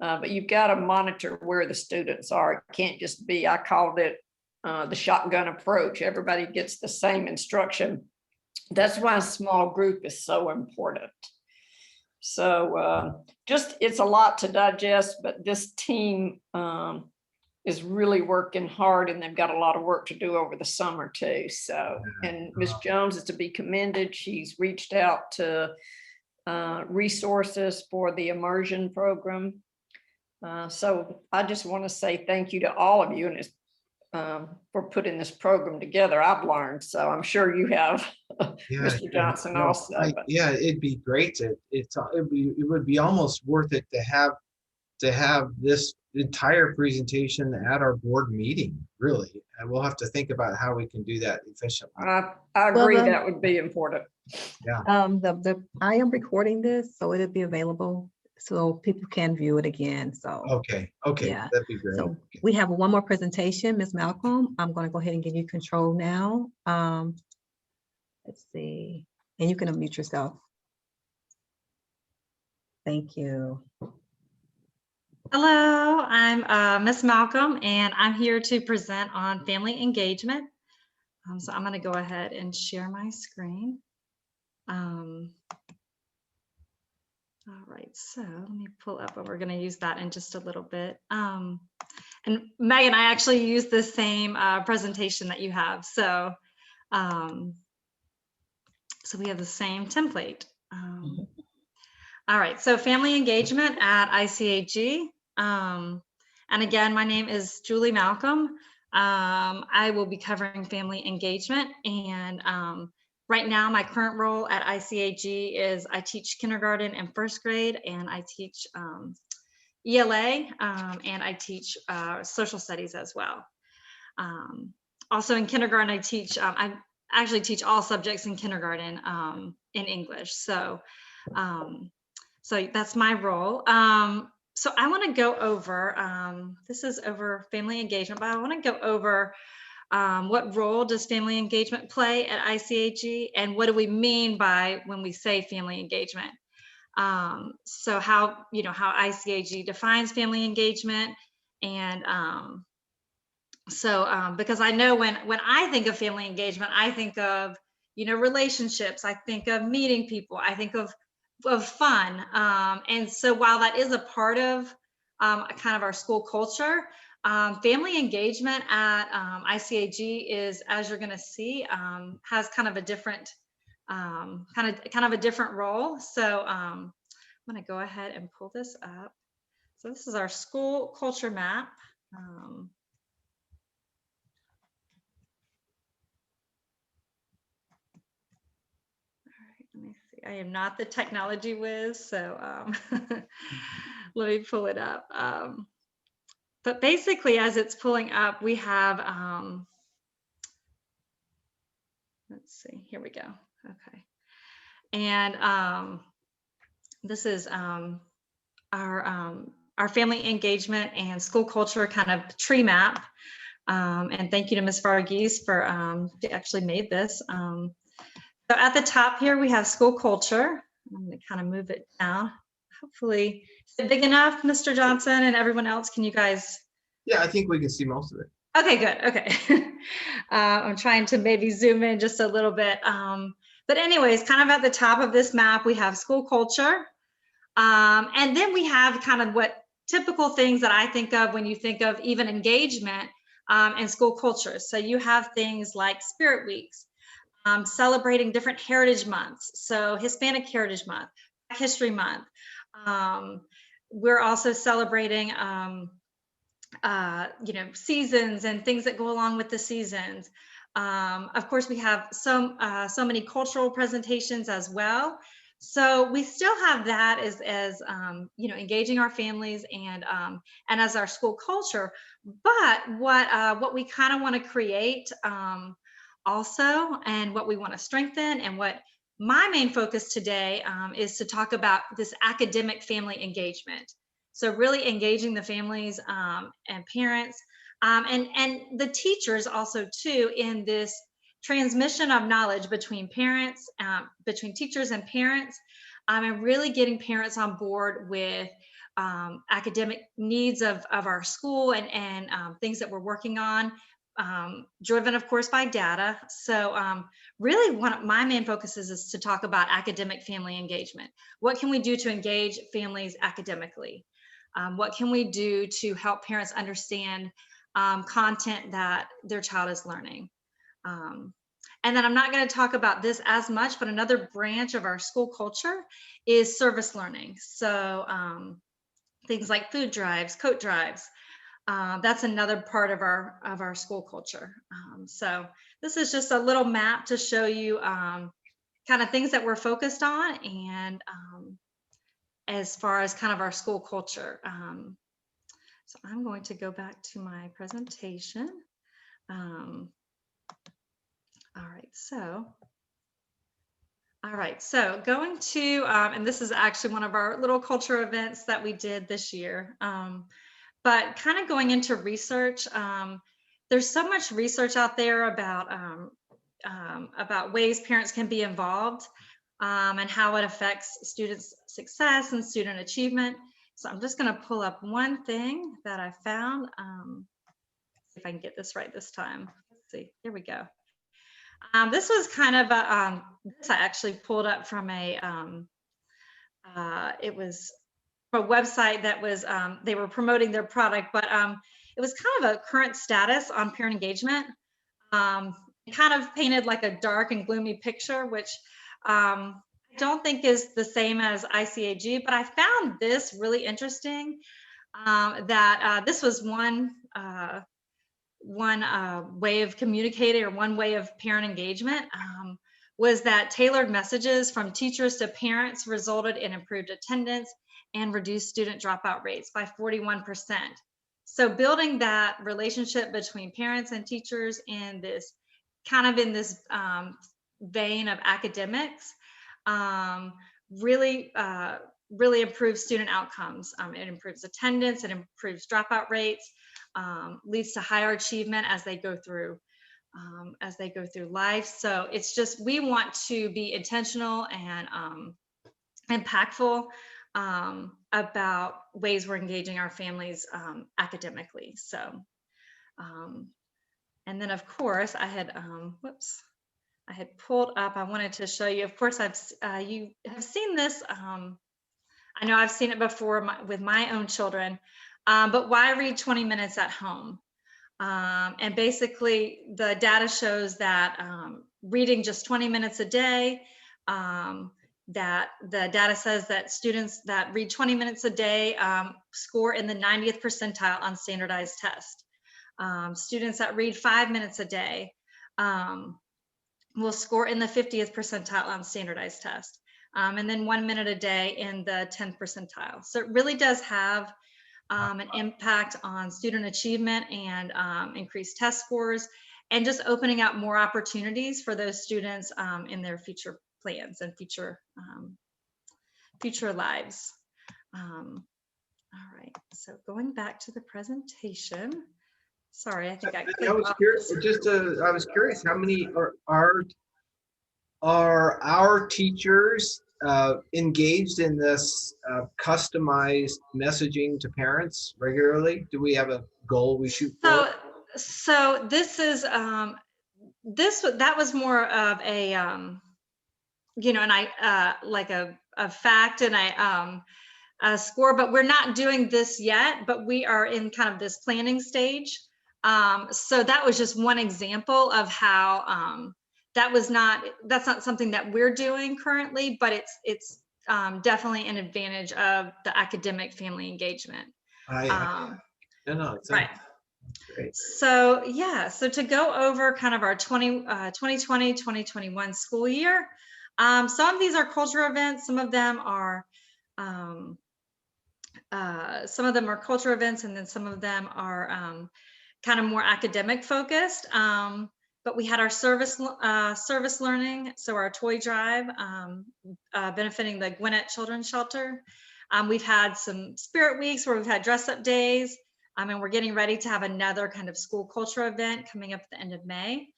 But you've got to monitor where the students are. It can't just be, I called it the shotgun approach. Everybody gets the same instruction. That's why a small group is so important. So just, it's a lot to digest, but this team is really working hard, and they've got a lot of work to do over the summer too. So, and Ms. Jones is to be commended. She's reached out to resources for the immersion program. So I just want to say thank you to all of you, and it's for putting this program together. I've learned, so I'm sure you have, Yeah, Mr. Johnson, also. yeah, it'd be great to, it would be almost worth it to have this entire presentation at our board meeting, really. And we'll have to think about how we can do that efficiently. I agree, that would be important. Yeah. I am recording this, so it'll be available so people can view it again. So Okay, yeah. that'd be great. So we have one more presentation, Ms. Malcolm. I'm going to go ahead and give you control now. Let's see, and you can unmute yourself. Thank you. Hello, I'm Miss Malcolm, and I'm here to present on family engagement. So I'm going to go ahead and share my screen. All right, so let me pull up, and we're going to use that in just a little bit. And Megan, I actually used the same presentation that you have, so so we have the same template. All right, so family engagement at ICAG. And again, my name is Julie Malcolm. I will be covering family engagement, and right now my current role at ICAG is I teach kindergarten and first grade, and I teach ELA, and I teach social studies as well. Also in kindergarten, I actually teach all subjects in kindergarten in English. So so that's my role. So I want to go over, this is over family engagement, but I want to go over what role does family engagement play at ICAG, and what do we mean by when we say family engagement? So how ICAG defines family engagement, and because I know when I think of family engagement, I think of relationships, I think of meeting people, I think of fun, and so while that is a part of kind of our school culture, family engagement at ICAG is, as you're going to see, has kind of a different kind of a different role. So I'm going to go ahead and pull this up. So this is our school culture map. Let me see. I am not the technology whiz, so let me pull it up. But basically, as it's pulling up, we have, let's see, here we go. Okay. And this is our family engagement and school culture kind of tree map. And thank you to Ms. Varghese for, she actually made this. So at the top here, we have school culture. I'm going to kind of move it down. Hopefully, is it big enough, Mr. Johnson and everyone else? Can you guys? Yeah, I think we can see most of it. Okay, good. Okay. I'm trying to maybe zoom in just a little bit. But anyways, kind of at the top of this map, we have school culture. And then we have kind of what typical things that I think of when you think of even engagement in school culture. So you have things like Spirit Weeks, celebrating different heritage months. So Hispanic Heritage Month, Black History Month. We're also celebrating, seasons and things that go along with the seasons. Of course, we have so many cultural presentations as well. So we still have that as engaging our families and as our school culture. But what we kind of want to create also, and what we want to strengthen, and what my main focus today is to talk about this academic family engagement. So really engaging the families and parents and the teachers also too in this transmission of knowledge between parents, between teachers and parents, and really getting parents on board with academic needs of our school and things that we're working on, driven of course by data. So really one of my main focuses is to talk about academic family engagement. What can we do to engage families academically? What can we do to help parents understand content that their child is learning? And then I'm not going to talk about this as much, but another branch of our school culture is service learning. So things like food drives, coat drives, that's another part of our school culture. So this is just a little map to show you kind of things that we're focused on, and as far as kind of our school culture. So I'm going to go back to my presentation. All right, so going to, and this is actually one of our little culture events that we did this year, but kind of going into research. There's so much research out there about ways parents can be involved and how it affects students' success and student achievement. So I'm just going to pull up one thing that I found. See if I can get this right this time. Let's see, here we go. This was kind of this I actually pulled up from it was a website that was, they were promoting their product, but it was kind of a current status on parent engagement. It kind of painted like a dark and gloomy picture, which I don't think is the same as ICAG, but I found this really interesting, that this was one way of communicating, or one way of parent engagement, was that tailored messages from teachers to parents resulted in improved attendance and reduced student dropout rates by 41%. So building that relationship between parents and teachers in this vein of academics really improves student outcomes. It improves attendance, it improves dropout rates, leads to higher achievement as they go through life. So it's just, we want to be intentional and impactful about ways we're engaging our families academically. So, and then of course I had, I had pulled up, I wanted to show you, of course, you have seen this. I know I've seen it before with my own children, but why read 20 minutes at home? And basically the data shows that reading just 20 minutes a day, that the data says that students that read 20 minutes a day score in the 90th percentile on standardized tests. Students that read 5 minutes a day will score in the 50th percentile on standardized tests. And then 1 minute a day in the 10th percentile. So it really does have an impact on student achievement and increased test scores, and just opening up more opportunities for those students in their future plans and future lives. All right, so going back to the presentation. Sorry, I think I was curious. I was curious, how many are our teachers engaged in this customized messaging to parents regularly? Do we have a goal we shoot for? So this is that was more of a you know, and I like a fact and a score, but we're not doing this yet, but we are in kind of this planning stage. So that was just one example of how that's not something that we're doing currently, but it's definitely an advantage of the academic family engagement. Right. Great. So yeah, so to go over kind of our 2020-2021 school year, some of these are cultural events, some of them are cultural events, and then some of them are kind of more academic focused. But we had our service learning, so our toy drive benefiting the Gwinnett Children's Shelter. We've had some spirit weeks where we've had dress up days, and we're getting ready to have another kind of school culture event coming up at the end of May.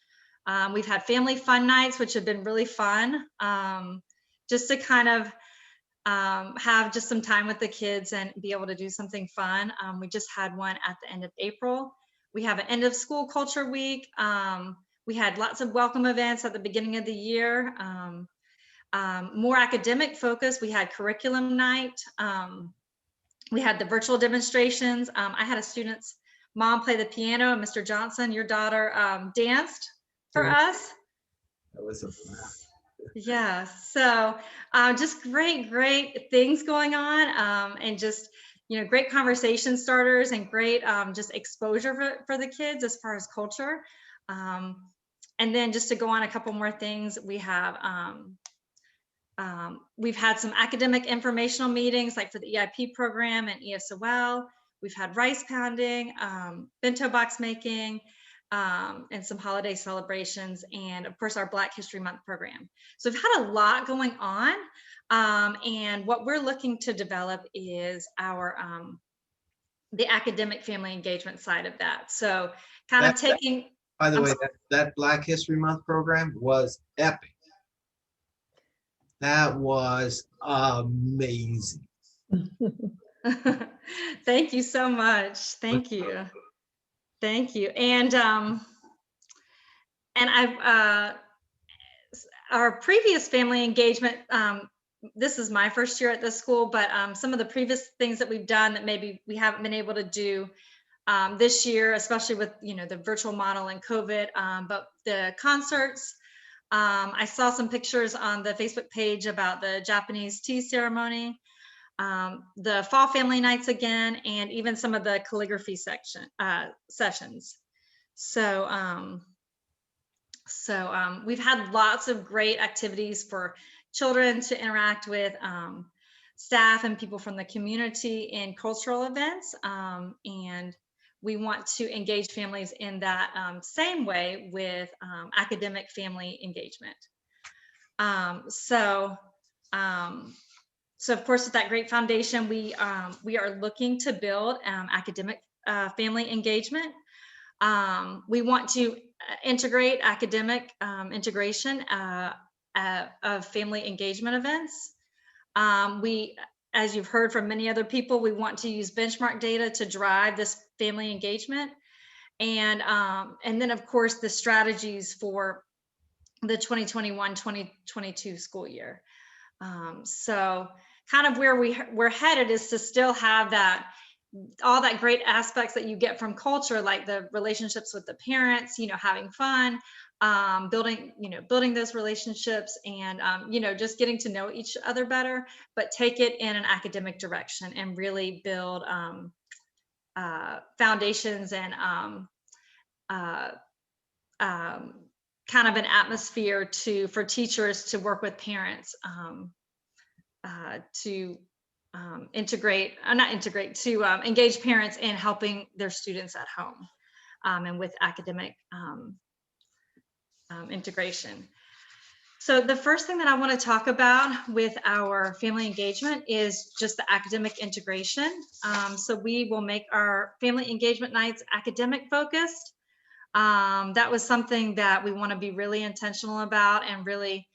We've had family fun nights, which have been really fun, just to kind of have just some time with the kids and be able to do something fun. We just had one at the end of April. We have an end of school culture week. We had lots of welcome events at the beginning of the year. More academic focus, we had curriculum night. We had the virtual demonstrations. I had a student's mom play the piano, and Mr. Johnson, your daughter, danced for us. That was a blast. Yeah, so just great things going on, and just, great conversation starters and great just exposure for the kids as far as culture. And then just to go on a couple more things, we have we've had some academic informational meetings like for the EIP program and ESOL. We've had rice pounding, bento box making, and some holiday celebrations, and of course our Black History Month program. So we've had a lot going on, and what we're looking to develop is our the academic family engagement side of that. So kind of taking. By the way, that Black History Month program was epic. That was amazing. Thank you so much. Thank you. Thank you. And I've our previous family engagement, this is my first year at this school, but some of the previous things that we've done that maybe we haven't been able to do this year, especially with the virtual model and COVID, but the concerts. I saw some pictures on the Facebook page about the Japanese tea ceremony, the fall family nights again, and even some of the calligraphy sessions. So we've had lots of great activities for children to interact with staff and people from the community in cultural events. And we want to engage families in that same way with academic family engagement. So of course, with that great foundation, we are looking to build academic family engagement. We want to integrate academic integration of family engagement events. As you've heard from many other people, we want to use benchmark data to drive this family engagement. And then of course, the strategies for the 2021-2022 school year. So kind of where we're headed is to still have all that great aspects that you get from culture, like the relationships with the parents, having fun, building those relationships, and just getting to know each other better, but take it in an academic direction and really build foundations and kind of an atmosphere for teachers to work with parents to engage parents in helping their students at home and with academic integration. So the first thing that I want to talk about with our family engagement is just the academic integration. So we will make our family engagement nights academic focused. That was something that we want to be really intentional about, and really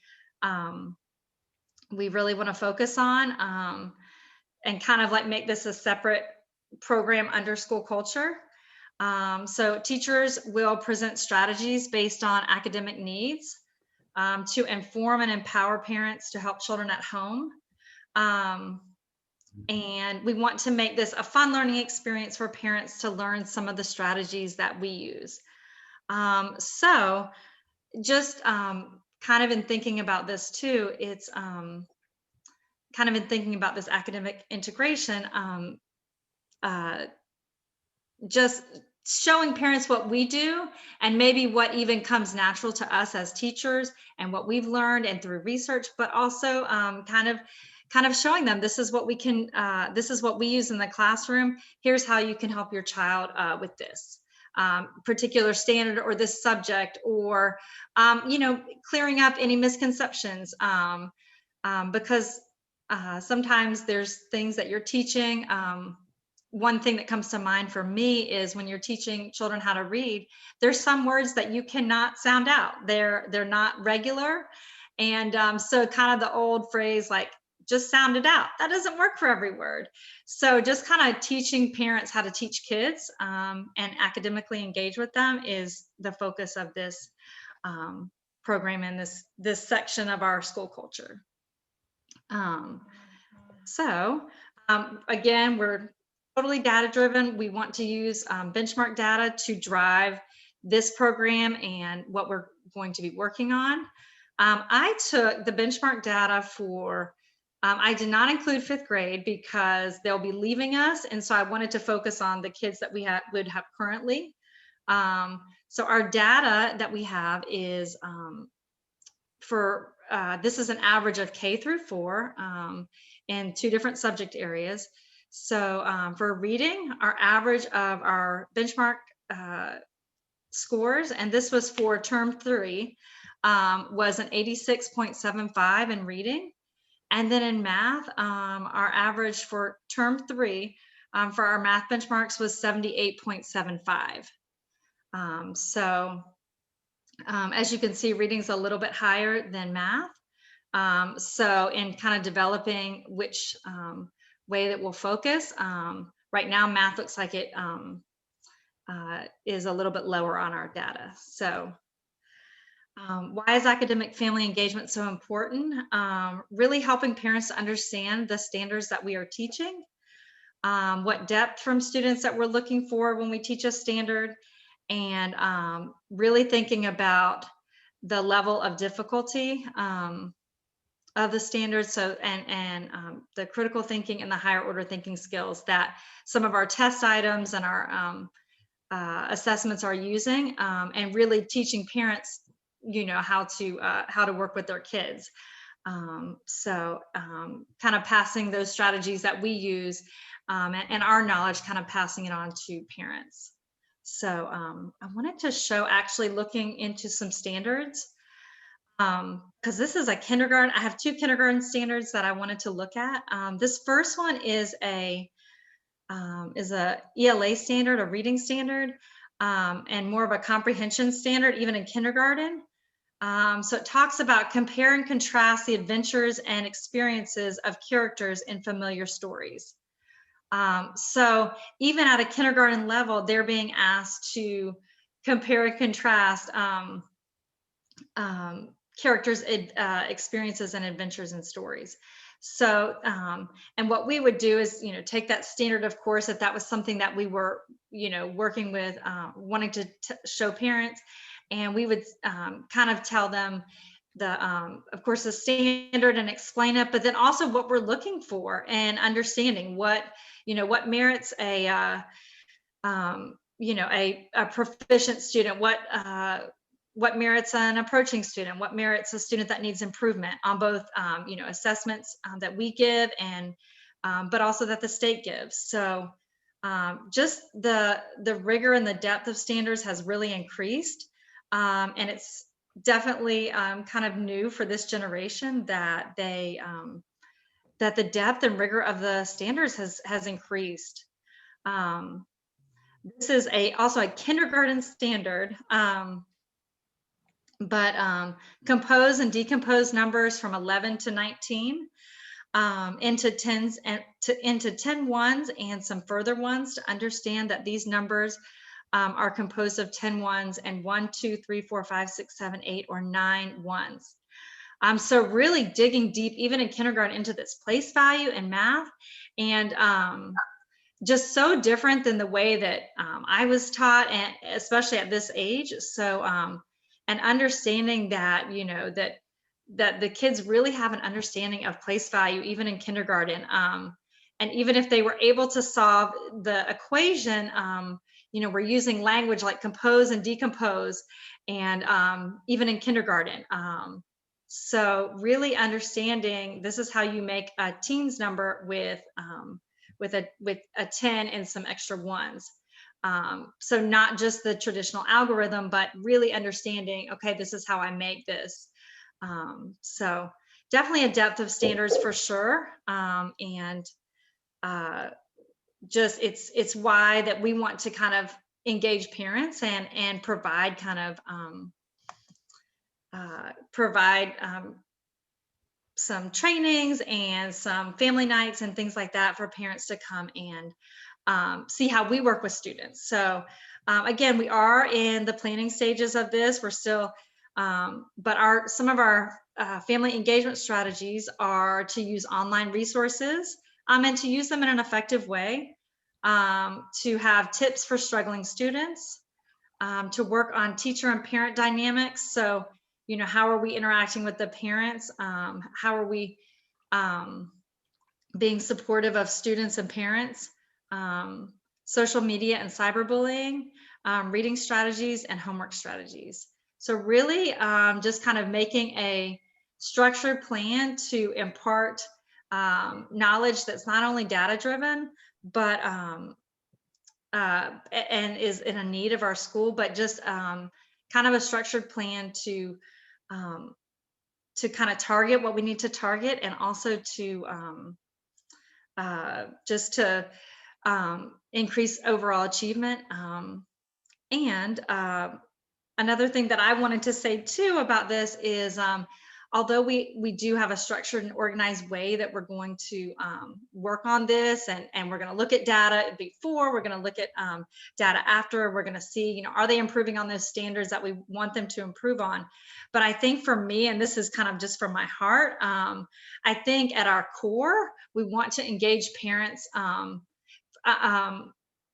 we really want to focus on, and kind of like make this a separate program under school culture. So teachers will present strategies based on academic needs to inform and empower parents to help children at home. And we want to make this a fun learning experience for parents to learn some of the strategies that we use. So just kind of in thinking about this too, it's kind of in thinking about this academic integration, just showing parents what we do and maybe what even comes natural to us as teachers and what we've learned and through research, but also kind of showing them this is what we can, this is what we use in the classroom. Here's how you can help your child with this particular standard or this subject, or clearing up any misconceptions, because sometimes there's things that you're teaching one thing that comes to mind for me is when you're teaching children how to read, there's some words that you cannot sound out. They're not regular. And so kind of the old phrase, like, just sound it out. That doesn't work for every word. So just kind of teaching parents how to teach kids and academically engage with them is the focus of this program in this section of our school culture. Again, we're totally data driven. We want to use benchmark data to drive this program and what we're going to be working on. I took the benchmark data for, I did not include 5th grade because they'll be leaving us. And so I wanted to focus on the kids that we would have currently. So our data that we have is this is an average of K through 4 in 2 different subject areas. So for reading, our average of our benchmark scores, and this was for term 3, was an 86.75 in reading. And then in math, our average for term 3 for our math benchmarks was 78.75. As you can see, reading's a little bit higher than math. So in kind of developing which way that we'll focus, right now math looks like it is a little bit lower on our data. So why is academic family engagement so important? Really helping parents to understand the standards that we are teaching, what depth from students that we're looking for when we teach a standard, and really thinking about the level of difficulty of the standards. So, and the critical thinking and the higher order thinking skills that some of our test items and our assessments are using, and really teaching parents, how to work with their kids. Kind of passing those strategies that we use and our knowledge, kind of passing it on to parents. So I wanted to show actually looking into some standards because this is a kindergarten. I have 2 kindergarten standards that I wanted to look at. This first one is a ELA standard, a reading standard, and more of a comprehension standard, even in kindergarten. So it talks about compare and contrast the adventures and experiences of characters in familiar stories. So even at a kindergarten level, they're being asked to compare and contrast characters' experiences and adventures and stories. So, and what we would do is, take that standard, of course, if that was something that we were, working with, wanting to show parents, and we would kind of tell them of course, the standard and explain it, but then also what we're looking for and understanding what merits a proficient student, what merits an approaching student, what merits a student that needs improvement on both, assessments that we give and, but also that the state gives. So just the rigor and the depth of standards has really increased. And it's definitely kind of new for this generation that that the depth and rigor of the standards has increased. This is also a kindergarten standard, but compose and decompose numbers from 11 to 19 into 10s and into 10 ones and some further ones to understand that these numbers are composed of 10 ones and 1, 2, 3, 4, 5, 6, 7, 8, or 9 ones. So really digging deep, even in kindergarten, into this place value and math, and just so different than the way that I was taught, and especially at this age. So, and understanding that, that the kids really have an understanding of place value, even in kindergarten. And even if they were able to solve the equation, we're using language like compose and decompose, and even in kindergarten. So really understanding this is how you make a teens number with a 10 and some extra ones. So not just the traditional algorithm, but really understanding, okay, this is how I make this. So definitely a depth of standards for sure. And just it's why that we want to kind of engage parents and provide kind of provide some trainings and some family nights and things like that for parents to come and see how we work with students. So again, we are in the planning stages of this. We're still, but some of our family engagement strategies are to use online resources and to use them in an effective way, to have tips for struggling students, to work on teacher and parent dynamics. So, you know, how are we interacting with the parents? How are we being supportive of students and parents? Social media and cyberbullying, reading strategies, and homework strategies. So really just kind of making a structured plan to impart knowledge that's not only data driven, but and is in a need of our school, but just kind of a structured plan to kind of target what we need to target, and also to just to increase overall achievement. And another thing that I wanted to say too about this is, although we do have a structured and organized way that we're going to work on this, and we're going to look at data before, we're going to look at data after, we're going to see, you know, are they improving on those standards that we want them to improve on? But I think for me, and this is kind of just from my heart, I think at our core, we want to engage parents,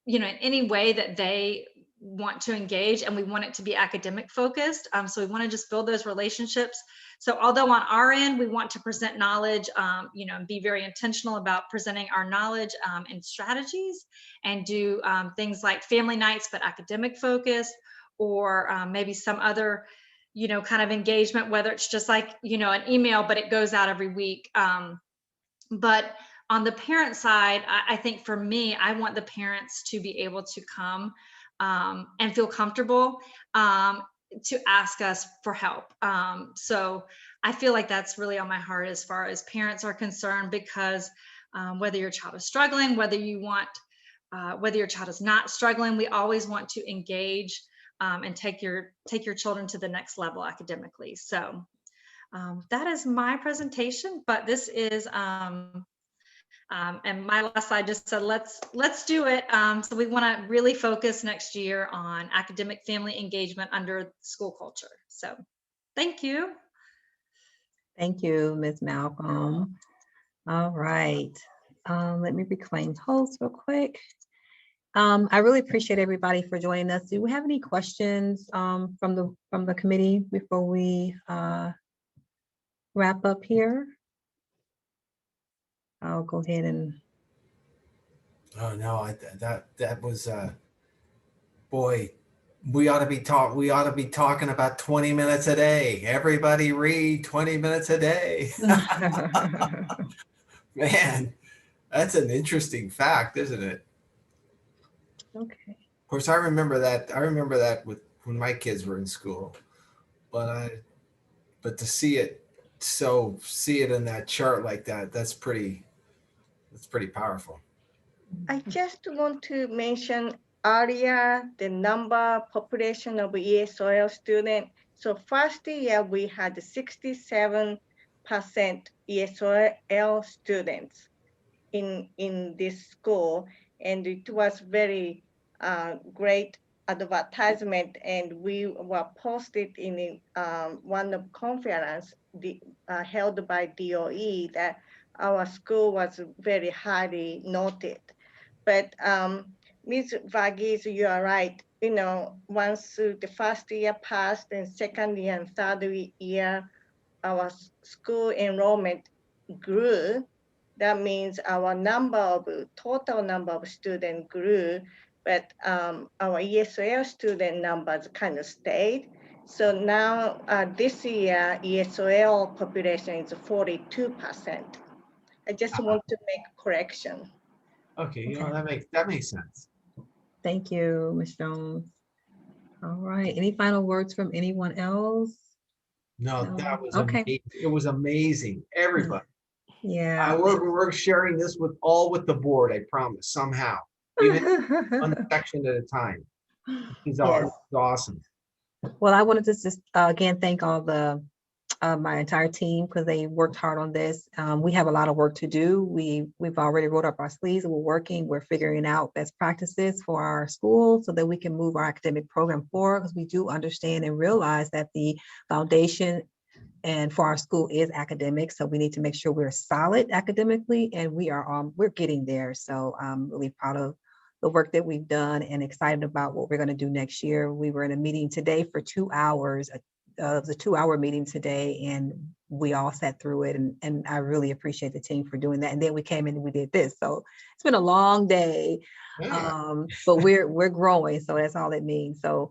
you know, in any way that they want to engage, and we want it to be academic focused. So we want to just build those relationships. So although on our end, we want to present knowledge, you know, and be very intentional about presenting our knowledge and strategies, and do things like family nights, but academic focused, or maybe some other, you know, kind of engagement, whether it's just like, you know, an email, but it goes out every week. But on the parent side, I think for me, I want the parents to be able to come and feel comfortable to ask us for help. So I feel like that's really on my heart as far as parents are concerned, because whether your child is struggling, whether your child is not struggling, we always want to engage and take your children to the next level academically. So that is my presentation, but this is, and my last slide just said, let's do it. So we want to really focus next year on academic family engagement under school culture. So thank you. Thank you, Ms. Malcolm. All right. Let me reclaim host real quick. I really appreciate everybody for joining us. Do we have any questions from the committee before we wrap up here? I'll go ahead and. Oh no, that was boy, we ought to be talking about 20 minutes a day. Everybody read 20 minutes a day. Man, that's an interesting fact, isn't it? Okay. Of course, I remember that with when my kids were in school, but to see it in that chart like that, that's pretty powerful. I just want to mention earlier the number population of ESOL students. So first year we had 67% ESOL students in this school, and it was very great advertisement, and we were posted in one of conference held by DOE that our school was very highly noted. But Ms. Varghese, you are right. You know, once the first year passed and second year and third year, our school enrollment grew. That means our total number of students grew, but our ESOL student numbers kind of stayed. So now this year, ESOL population is 42%. I just want to make a correction. Okay, you know, that makes sense. Thank you, Ms. Jones. All right. Any final words from anyone else? No, No. that was Okay. amazing. It was amazing. Everybody. Yeah. We're sharing this with the board, I promise, somehow, even one section at a time. It's Yes. awesome. Well, I wanted to just again thank all the my entire team because they worked hard on this. We have a lot of work to do. We've already rolled up our sleeves and we're working. We're figuring out best practices for our school so that we can move our academic program forward, because we do understand and realize that the foundation and for our school is academic. So we need to make sure we're solid academically, and we're getting there. So I'm really proud of the work that we've done and excited about what we're going to do next year. We were in a meeting today for 2 hours, the 2-hour meeting today, and we all sat through it. And I really appreciate the team for doing that. And then we came in and we did this. So it's been a long day, but we're growing. So that's all it means. So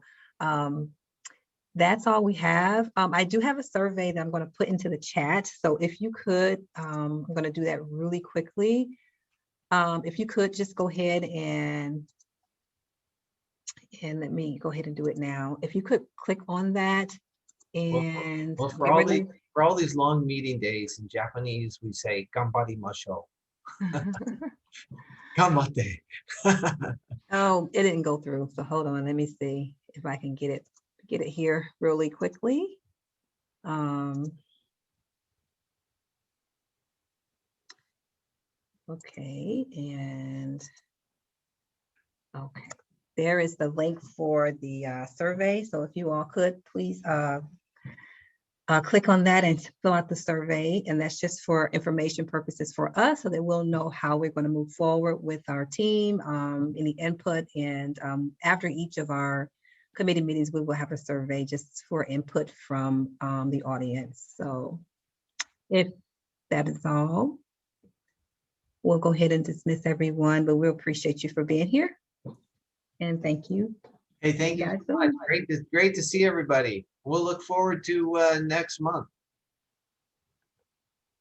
that's all we have. I do have a survey that I'm going to put into the chat. So if you could, I'm going to do that really quickly. If you could just go ahead and let me go ahead and do it now. If you could click on that and Well, for all these long meeting days in Japanese, we say "ganbarimashou." Ganbatte. Oh, it didn't go through. So hold on. Let me see if I can get it here really quickly. Okay, and okay, there is the link for the survey. So if you all could please click on that and fill out the survey, and that's just for information purposes for us so that we'll know how we're going to move forward with our team, any input, and after each of our committee meetings, we will have a survey just for input from the audience. So if that is all, we'll go ahead and dismiss everyone, but we appreciate you for being here. And thank you. Hey, thank you guys so much. Great to see everybody. We'll look forward to next month.